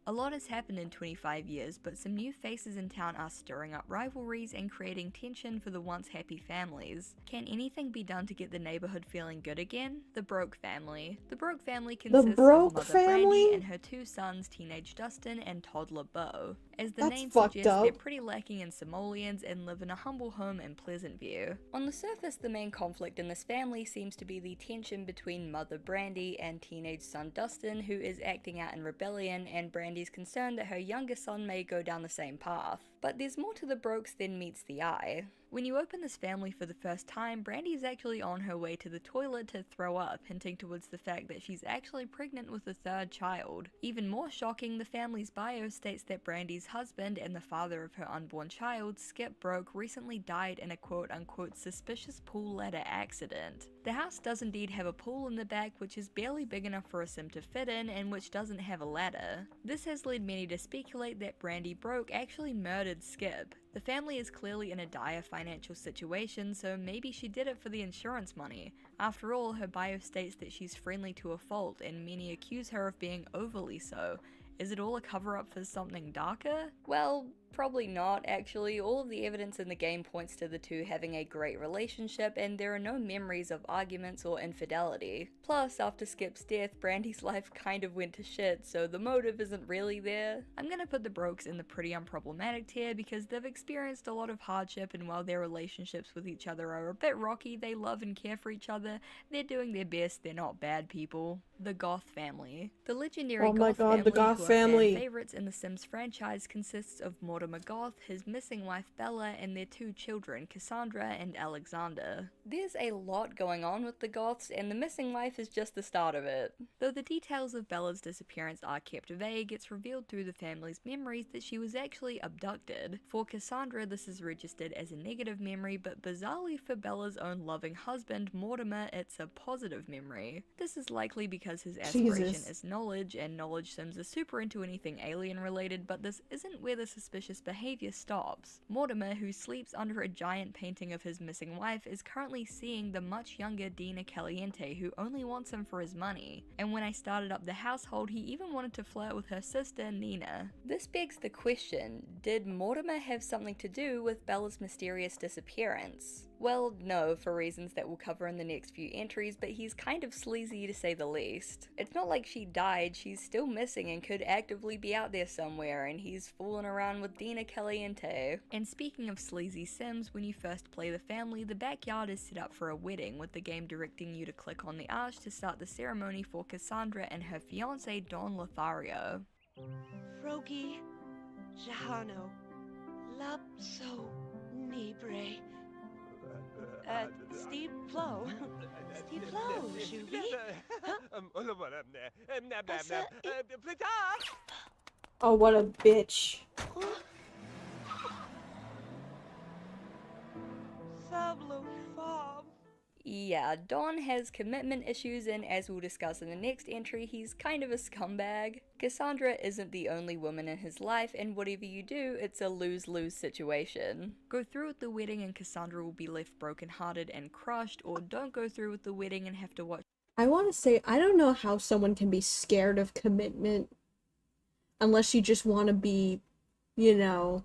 A lot has happened in 25 years, but some new faces in town are stirring up rivalries and creating tension for the once happy families. Can anything be done to get the neighborhood feeling good again? The Broke family. The Broke family consists of Mother Brandy and her 2 sons, teenage Dustin and toddler Bo. As the name suggests, they're pretty lacking in simoleons and live in a humble home in Pleasant View. On the surface, the main conflict in this family seems to be the tension between Mother Brandy and teenage son Dustin, who is acting out in rebellion, and Brandy's concerned that her younger son may go down the same path. But there's more to the Brokes than meets the eye. When you open this family for the first time, Brandy is actually on her way to the toilet to throw up, hinting towards the fact that she's actually pregnant with a 3rd child. Even more shocking, the family's bio states that Brandy's husband and the father of her unborn child, Skip Broke, recently died in a quote-unquote suspicious pool ladder accident. The house does indeed have a pool in the back, which is barely big enough for a Sim to fit in, and which doesn't have a ladder. This has led many to speculate that Brandy Broke actually murdered Skip. The family is clearly in a dire financial situation, so maybe she did it for the insurance money. After all, her bio states that she's friendly to a fault, and many accuse her of being overly so. Is it all a cover-up for something darker? Well, probably not, actually. All of the evidence in the game points to the two having a great relationship, and there are no memories of arguments or infidelity. Plus, after Skip's death, Brandy's life kind of went to shit, so the motive isn't really there. I'm gonna put the Brokes in the pretty unproblematic tier because they've experienced a lot of hardship, and while their relationships with each other are a bit rocky, they love and care for each other, they're doing their best, they're not bad people. The Goth family. The legendary Goth family, who are fan favorites in the Sims franchise, consists of Mortimer Goth, his missing wife Bella, and their 2 children, Cassandra and Alexander. There's a lot going on with the Goths, and the missing wife is just the start of it. Though the details of Bella's disappearance are kept vague, it's revealed through the family's memories that she was actually abducted. For Cassandra, this is registered as a negative memory, but bizarrely for Bella's own loving husband, Mortimer, it's a positive memory. This is likely because his aspiration is knowledge, and knowledge Sims are super into anything alien related, but this isn't where the suspicious suspicious behavior stops. Mortimer, who sleeps under a giant painting of his missing wife, is currently seeing the much younger Dina Caliente, who only wants him for his money. And when I started up the household, he even wanted to flirt with her sister, Nina. This begs the question, did Mortimer have something to do with Bella's mysterious disappearance? Well, no, for reasons that we'll cover in the next few entries, but he's kind of sleazy to say the least. It's not like she died, she's still missing and could actively be out there somewhere, and he's fooling around with Dina Caliente. And speaking of sleazy sims, when you first play the family, the backyard is set up for a wedding, with the game directing you to click on the arch to start the ceremony for Cassandra and her fiance Don Lothario. Frogi, Jahano, Lapso, Nibre. Steep flow. Steep flow, Shubi. Oh, what a bitch. Yeah, Don has commitment issues, and as we'll discuss in the next entry, he's kind of a scumbag. Cassandra isn't the only woman in his life, and whatever you do, it's a lose-lose situation. Go through with the wedding and Cassandra will be left brokenhearted and crushed, or don't go through with the wedding and have to watch. I want to say, I don't know how someone can be scared of commitment unless you just want to be, you know,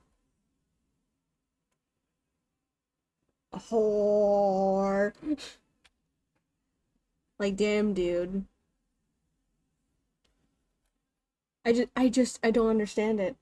a whore. Like, damn, dude. I don't understand it.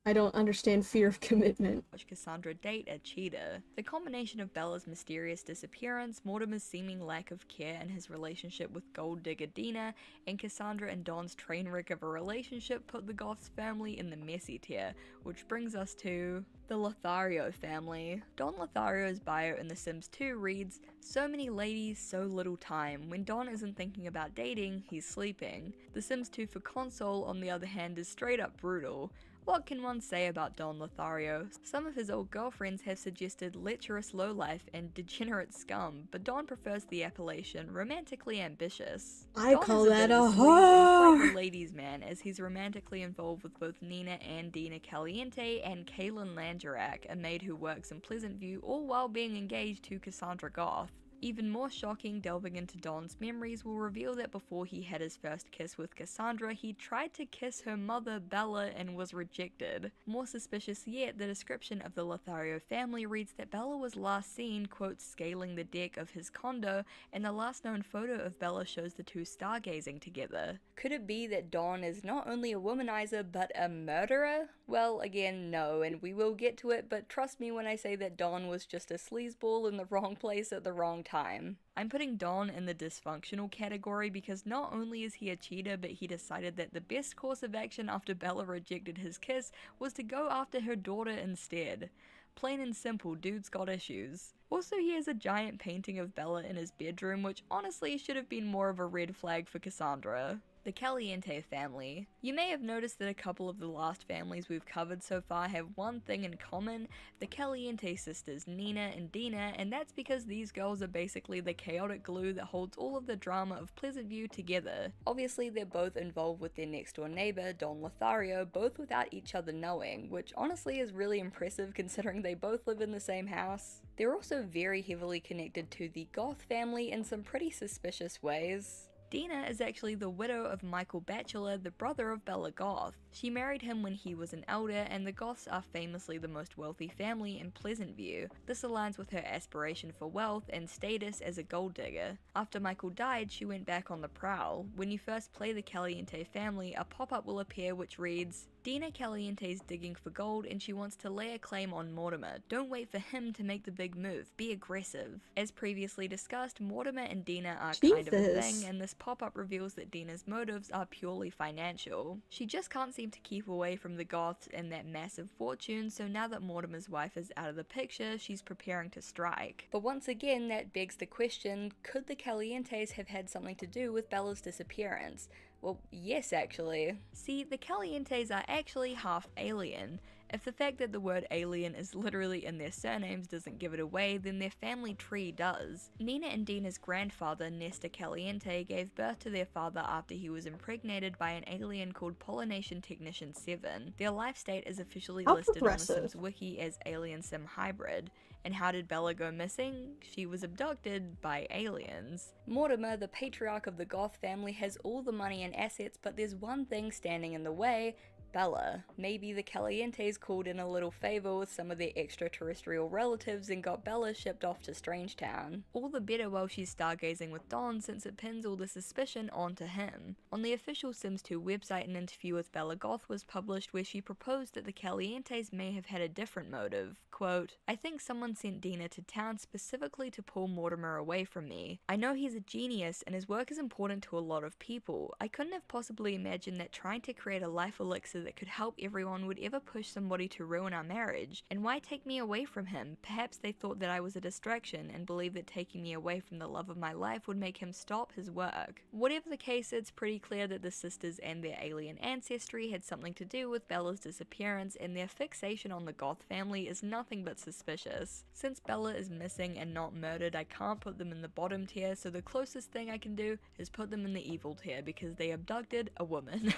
I don't understand fear of commitment. Watch Cassandra date a cheater. The combination of Bella's mysterious disappearance, Mortimer's seeming lack of care in his relationship with gold digger Dina, and Cassandra and Don's train wreck of a relationship put the Goths family in the messy tier, which brings us to the Lothario family. Don Lothario's bio in The Sims 2 reads, "So many ladies, so little time. When Don isn't thinking about dating, he's sleeping." The Sims 2 for console, on the other hand, is straight up brutal. What can one say about Don Lothario? Some of his old girlfriends have suggested lecherous lowlife and degenerate scum, but Don prefers the appellation romantically ambitious. I Don call is that bit of a sleaze and quite whore. the ladies' man, as he's romantically involved with both Nina and Dina Caliente and Kaylin Landerack, a maid who works in Pleasant View, all while being engaged to Cassandra Goth. Even more shocking, delving into Don's memories will reveal that before he had his first kiss with Cassandra, he tried to kiss her mother, Bella, and was rejected. More suspicious yet, the description of the Lothario family reads that Bella was last seen, quote, scaling the deck of his condo, and the last known photo of Bella shows the two stargazing together. Could it be that Don is not only a womanizer, but a murderer? Well, again, no, and we will get to it, but trust me when I say that Don was just a sleazeball in the wrong place at the wrong time. I'm putting Don in the dysfunctional category because not only is he a cheater, but he decided that the best course of action after Bella rejected his kiss was to go after her daughter instead. Plain and simple, dude's got issues. Also, he has a giant painting of Bella in his bedroom, which honestly should have been more of a red flag for Cassandra. The Caliente family. You may have noticed that a couple of the last families we've covered so far have one thing in common, the Caliente sisters Nina and Dina, and that's because these girls are basically the chaotic glue that holds all of the drama of Pleasant View together. Obviously they're both involved with their next door neighbor, Don Lothario, both without each other knowing, which honestly is really impressive considering they both live in the same house. They're also very heavily connected to the Goth family in some pretty suspicious ways. Dina is actually the widow of Michael Batchelor, the brother of Bella Goth. She married him when he was an elder, and the Goths are famously the most wealthy family in Pleasant View. This aligns with her aspiration for wealth and status as a gold digger. After Michael died, she went back on the prowl. When you first play the Caliente family, a pop-up will appear which reads, Dina Caliente's digging for gold and she wants to lay a claim on Mortimer. Don't wait for him to make the big move. Be aggressive. As previously discussed, Mortimer and Dina are kind of a thing, and this pop-up reveals that Dina's motives are purely financial. She just can't seem to keep away from the Goths and that massive fortune, so now that Mortimer's wife is out of the picture, she's preparing to strike. But once again, that begs the question, could the Calientes have had something to do with Bella's disappearance? Well, yes actually. See, the Calientes are actually half alien. If the fact that the word alien is literally in their surnames doesn't give it away, then their family tree does. Nina and Dina's grandfather, Nestor Caliente, gave birth to their father after he was impregnated by an alien called Pollination Technician 7. Their life state is officially How listed on the progressive. Sims wiki as Alien Sim Hybrid. And how did Bella go missing? She was abducted by aliens. Mortimer, the patriarch of the Goth family, has all the money and assets, but there's one thing standing in the way: Bella. Maybe the Calientes called in a little favor with some of their extraterrestrial relatives and got Bella shipped off to Strangetown. All the better while she's stargazing with Don, since it pins all the suspicion onto him. On the official Sims 2 website, an interview with Bella Goth was published where she proposed that the Calientes may have had a different motive. Quote, "I think someone sent Dina to town specifically to pull Mortimer away from me. I know he's a genius and his work is important to a lot of people. I couldn't have possibly imagined that trying to create a life elixir that could help everyone would ever push somebody to ruin our marriage. And why take me away from him? Perhaps they thought that I was a distraction and believed that taking me away from the love of my life would make him stop his work." Whatever the case, it's pretty clear that the sisters and their alien ancestry had something to do with Bella's disappearance, and their fixation on the Goth family is nothing but suspicious. Since Bella is missing and not murdered, I can't put them in the bottom tier, so the closest thing I can do is put them in the evil tier because they abducted a woman.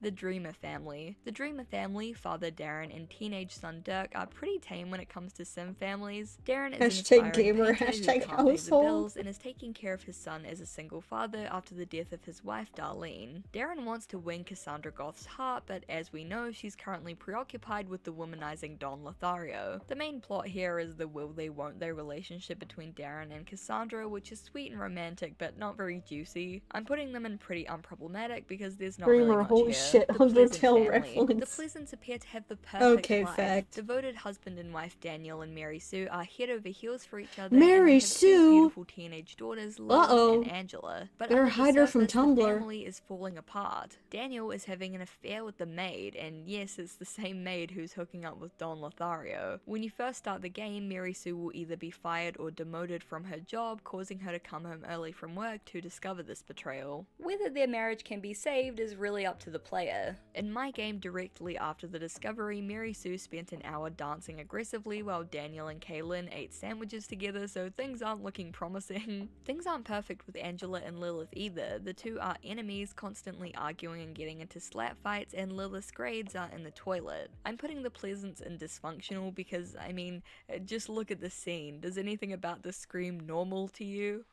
The Dreamer family. The Dreamer family, father Darren and teenage son Dirk, are pretty tame when it comes to sim families. Darren is Hashtag an aspiring gamer, painter who hashtag can't pay the household. bills and is taking care of his son as a single father after the death of his wife Darlene. Darren wants to win Cassandra Goth's heart, but as we know, she's currently preoccupied with the womanizing Don Lothario. The main plot here is the will they won't they relationship between Darren and Cassandra, which is sweet and romantic but not very juicy. I'm putting them in pretty unproblematic because there's not really Dreamer, much holy here. shit, The Undertale Pleasant family. reference. The Pleasants appear to have the perfect Okay, life. fact. Devoted husband and wife Daniel and Mary Sue are head over heels for each other Mary and have two Sue? beautiful teenage daughters, Lilith Uh-oh. and Angela. But Better under the hide her from surface, the Tumblr. family is falling apart. Daniel is having an affair with the maid, and yes, it's the same maid who's hooking up with Don Lothario. When you first start the game, Mary Sue will either be fired or demoted from her job, causing her to come home early from work to discover this betrayal. Whether their marriage can be saved is really up to the player. In my game, directly after the discovery, Mary Sue spent an hour dancing aggressively while Daniel and Kaylin ate sandwiches together, so things aren't looking promising. Things aren't perfect with Angela and Lilith either. The two are enemies, constantly arguing and getting into slap fights, and Lilith's grades are in the toilet. I'm putting the Pleasants in dysfunctional because, I mean, just look at the scene. Does anything about this scream normal to you?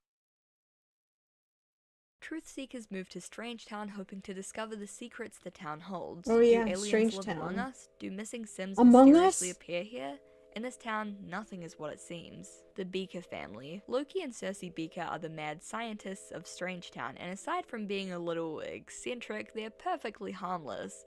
Truth seekers move to Strangetown hoping to discover the secrets the town holds. Oh yeah, Do aliens live among Strangetown. us? Do missing Sims Among mysteriously Us? appear here? In this town, nothing is what it seems. The Beaker family. Loki and Cersei Beaker are the mad scientists of Strangetown, and aside from being a little eccentric, they're perfectly harmless.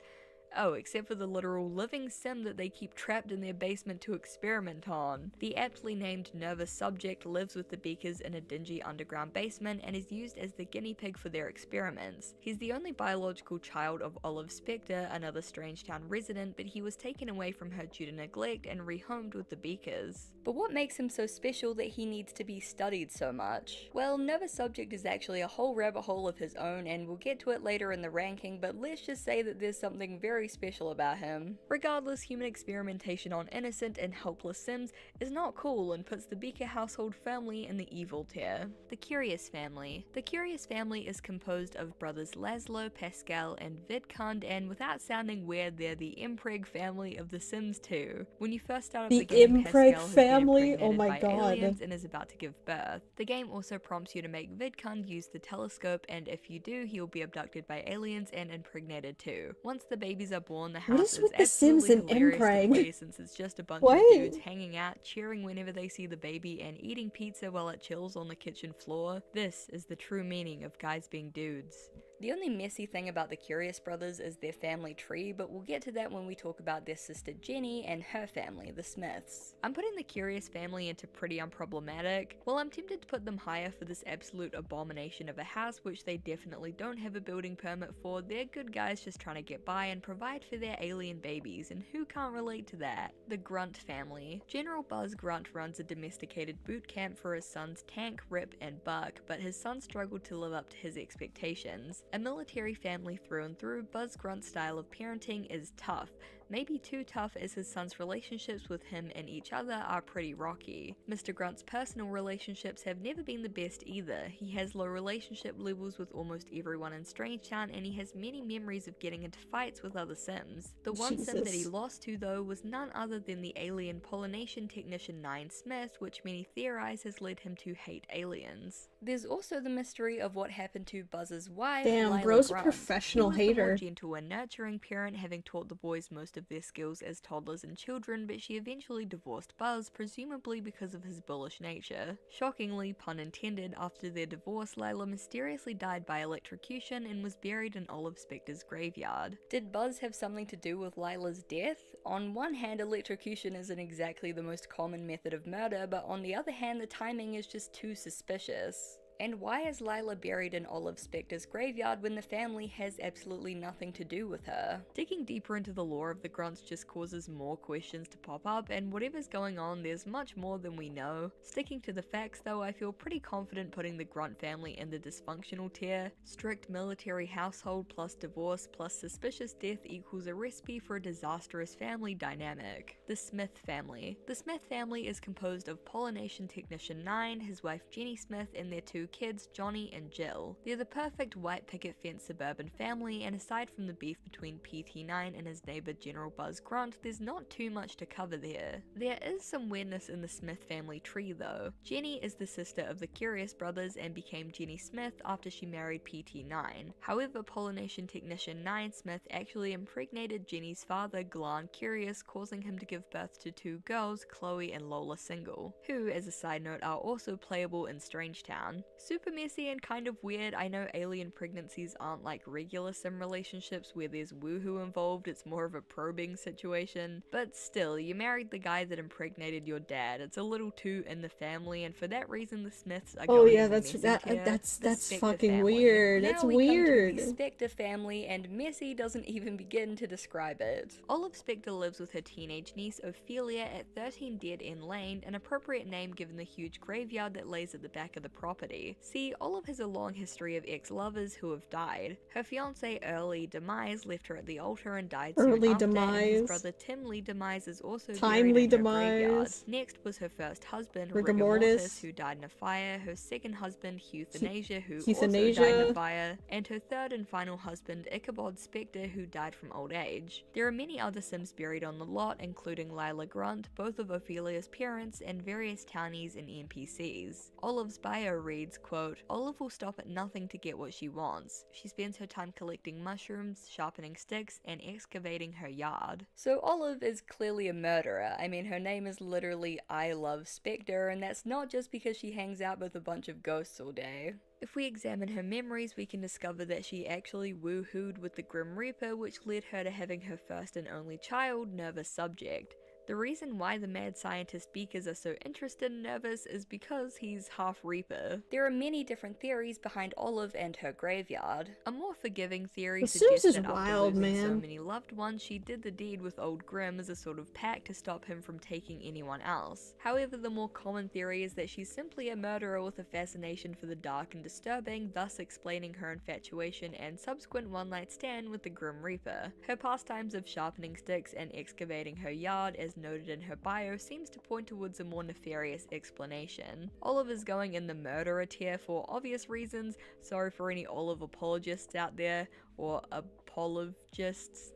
Oh, except for the literal living sim that they keep trapped in their basement to experiment on. The aptly named nervous subject lives with the Beakers in a dingy underground basement and is used as the guinea pig for their experiments. He's the only biological child of Olive Spectre, another Strangetown resident, but he was taken away from her due to neglect and rehomed with the Beakers. But what makes him so special that he needs to be studied so much? Well, nervous subject is actually a whole rabbit hole of his own, and we'll get to it later in the ranking, but let's just say that there's something very special about him. Regardless, human experimentation on innocent and helpless Sims is not cool and puts the Beaker household firmly in the evil tier. The Curious family. The Curious family is composed of brothers Laszlo, Pascal, and Vidkund, and without sounding weird, they're the Impreg family of The Sims 2. When you first start up the game, Impreg Pascal has family? been Oh impregnated my by god. aliens and is about to give birth. The game also prompts you to make Vidkund use the telescope, and if you do, he'll be abducted by aliens and impregnated too. Once the babies are born, the What house is is with The Sims absolutely and hilarious to Impreg? play since it's just a bunch What? of dudes hanging out, cheering whenever they see the baby, and eating pizza while it chills on the kitchen floor. This is the true meaning of guys being dudes. The only messy thing about the Curious brothers is their family tree, but we'll get to that when we talk about their sister Jenny and her family, the Smiths. I'm putting the Curious family into pretty unproblematic. While I'm tempted to put them higher for this absolute abomination of a house, which they definitely don't have a building permit for, they're good guys just trying to get by and provide for their alien babies, and who can't relate to that? The Grunt family. General Buzz Grunt runs a domesticated boot camp for his sons Tank, Rip, and Buck, but his sons struggled to live up to his expectations. A military family through and through, Buzz Grunt's style of parenting is tough. Maybe too tough, as his son's relationships with him and each other are pretty rocky. Mr. Grunt's personal relationships have never been the best either. He has low relationship levels with almost everyone in Strangetown, and he has many memories of getting into fights with other Sims. The one Sim that he lost to, though, was none other than the alien pollination technician 9 Smith, which many theorize has led him to hate aliens. There's also the mystery of what happened to Buzz's wife, Damn, Lila bro's a Grunt. professional She was the more hater. gentle and nurturing parent, having taught the boys most of their skills as toddlers and children, but she eventually divorced Buzz, presumably because of his bullish nature. Shockingly, pun intended, after their divorce, Lila mysteriously died by electrocution and was buried in Olive Specter's graveyard. Did Buzz have something to do with Lila's death? On one hand, electrocution isn't exactly the most common method of murder, but on the other hand, the timing is just too suspicious. And why is Lila buried in Olive Specter's graveyard when the family has absolutely nothing to do with her? Digging deeper into the lore of the Grunts just causes more questions to pop up, and whatever's going on, there's much more than we know. Sticking to the facts though, I feel pretty confident putting the Grunt family in the dysfunctional tier. Strict military household plus divorce plus suspicious death equals a recipe for a disastrous family dynamic. The Smith family. The Smith family is composed of pollination technician 9, his wife Jenny Smith, and their two kids, Johnny and Jill. They're the perfect white picket fence suburban family, and aside from the beef between PT9 and his neighbor General Buzz Grunt, there's not too much to cover there. There is some weirdness in the Smith family tree though. Jenny is the sister of the Curious brothers and became Jenny Smith after she married PT9. However, pollination technician 9 Smith actually impregnated Jenny's father, Glan Curious, causing him to give birth to two girls, Chloe and Lola Single, who, as a side note, are also playable in Strangetown. Super messy and kind of weird. I know alien pregnancies aren't like regular sim relationships where there's woohoo involved, it's more of a probing situation, but still, you married the guy that impregnated your dad. It's a little too in the family, and for that reason the Smiths are going in the messy tier. That's The Spectre fucking family. weird. Now That's we weird. come to the Spectre family, and messy doesn't even begin to describe it. Olive Spectre lives with her teenage niece Ophelia at 13 Dead End Lane, an appropriate name given the huge graveyard that lays at the back of the property. See, Olive has a long history of ex-lovers who have died. Her fiancé Early Demise left her at the altar and died soon after, and his brother Tim Lee Demise is also buried in her graveyard. Next was her first husband, Rigor Mortis, who died in a fire, her second husband, Euthanasia, who also died in a fire, and her third and final husband, Ichabod Spectre, who died from old age. There are many other Sims buried on the lot, including Lila Grunt, both of Ophelia's parents, and various townies and NPCs. Olive's bio reads, quote, Olive will stop at nothing to get what she wants. She spends her time collecting mushrooms, sharpening sticks, and excavating her yard. So Olive is clearly a murderer. I mean, her name is literally I Love Spectre, and that's not just because she hangs out with a bunch of ghosts all day. If we examine her memories, we can discover that she actually woohooed with the Grim Reaper, which led her to having her first and only child, Nervous Subject. The reason why the mad scientist Beakers are so interested in Nervous is because he's half Reaper. There are many different theories behind Olive and her graveyard. A more forgiving theory suggests that after losing so many loved ones, she did the deed with Old Grim as a sort of pact to stop him from taking anyone else. However, the more common theory is that she's simply a murderer with a fascination for the dark and disturbing, thus explaining her infatuation and subsequent one-night stand with the Grim Reaper. Her pastimes of sharpening sticks and excavating her yard, as noted in her bio, seems to point towards a more nefarious explanation. Olive is going in the murderer tier for obvious reasons. Sorry for any Olive apologists out there, or apologists.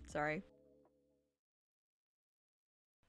Sorry.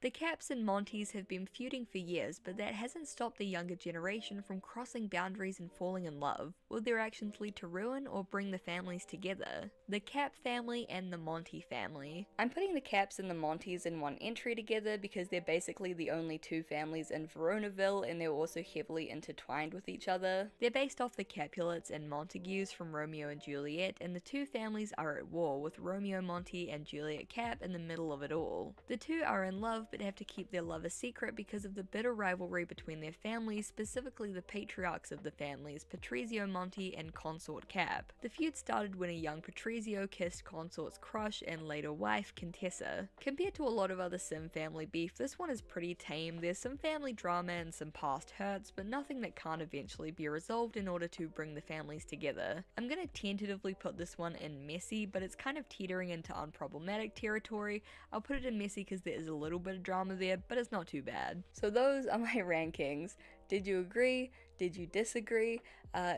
The Caps and Monties have been feuding for years, but that hasn't stopped the younger generation from crossing boundaries and falling in love. Will their actions lead to ruin or bring the families together? The Cap family and the Monty family. I'm putting the Caps and the Monties in one entry together because they're basically the only two families in Veronaville, and they're also heavily intertwined with each other. They're based off the Capulets and Montagues from Romeo and Juliet, and the two families are at war, with Romeo Monty and Juliet Cap in the middle of it all. The two are in love, but have to keep their love a secret because of the bitter rivalry between their families, specifically the patriarchs of the families, Patrizio Monty and consort Cap. The feud started when a young Patrizio kissed consort's crush and later wife, Contessa. Compared to a lot of other Sim family beef, this one is pretty tame. There's some family drama and some past hurts, but nothing that can't eventually be resolved in order to bring the families together. I'm gonna tentatively put this one in messy, but it's kind of teetering into unproblematic territory. I'll put it in messy because there is a little bit of drama there, but it's not too bad. So those are my rankings. Did you agree? Did you disagree?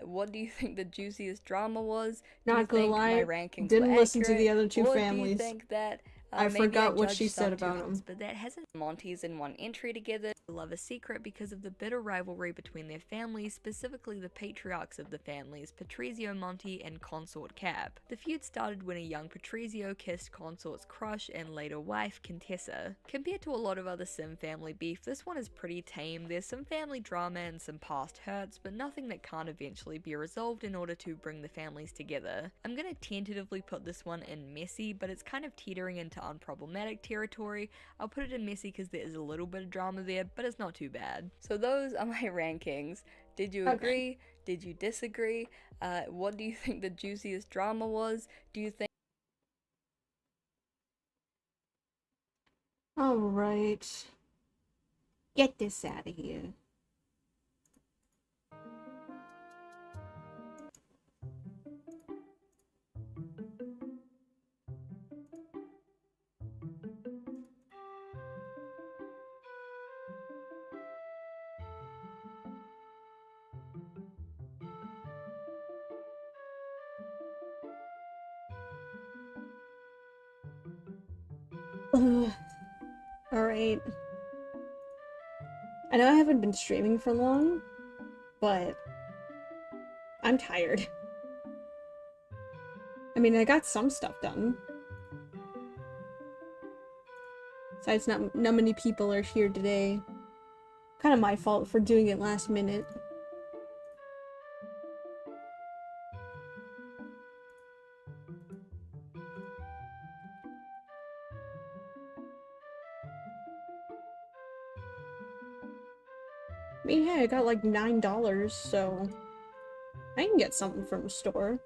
What do you think the juiciest drama was? Do you Not gonna think lie, my rankings didn't were listen to accurate? the other two Or families. do you think that I maybe forgot what judged she said some too about much, him. but that hasn't. Monty's in one entry together, love a secret because of the bitter rivalry between their families, specifically the patriarchs of the families, Patrizio Monty and consort Cap. The feud started when a young Patrizio kissed consort's crush and later wife, Contessa. Compared to a lot of other Sim family beef, this one is pretty tame. There's some family drama and some past hurts, but nothing that can't eventually be resolved in order to bring the families together. I'm gonna tentatively put this one in messy, but it's kind of teetering into unproblematic territory. I'll put it in messy because there is a little bit of drama there, but it's not too bad. So those are my rankings. Did you agree? Did you disagree? What do you think the juiciest drama was? Do you think Alright. Get this out of here. Alright. I know I haven't been streaming for long, but I'm tired. I mean, I got some stuff done. Besides, not many people are here today. Kind of my fault for doing it last minute. I mean, hey, I got like $9, so I can get something from the store.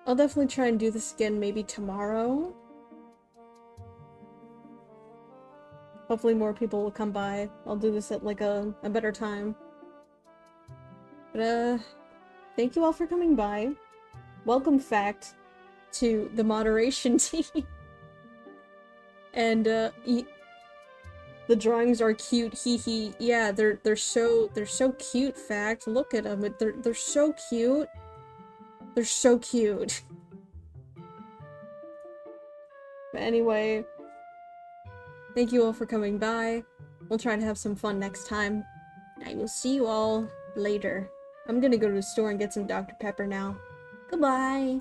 I'll definitely try and do this again maybe tomorrow. Hopefully more people will come by. I'll do this at like a better time. But thank you all for coming by. Welcome, Fact, to the moderation team. And the drawings are cute, hee hee. Yeah, they're so cute, Fact. Look at them. They're so cute. They're so cute. But anyway, thank you all for coming by. We'll try to have some fun next time. I will see you all later. I'm gonna go to the store and get some Dr. Pepper now. Goodbye!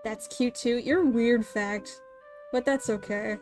That's cute too. You're a weird, Fact. But that's okay.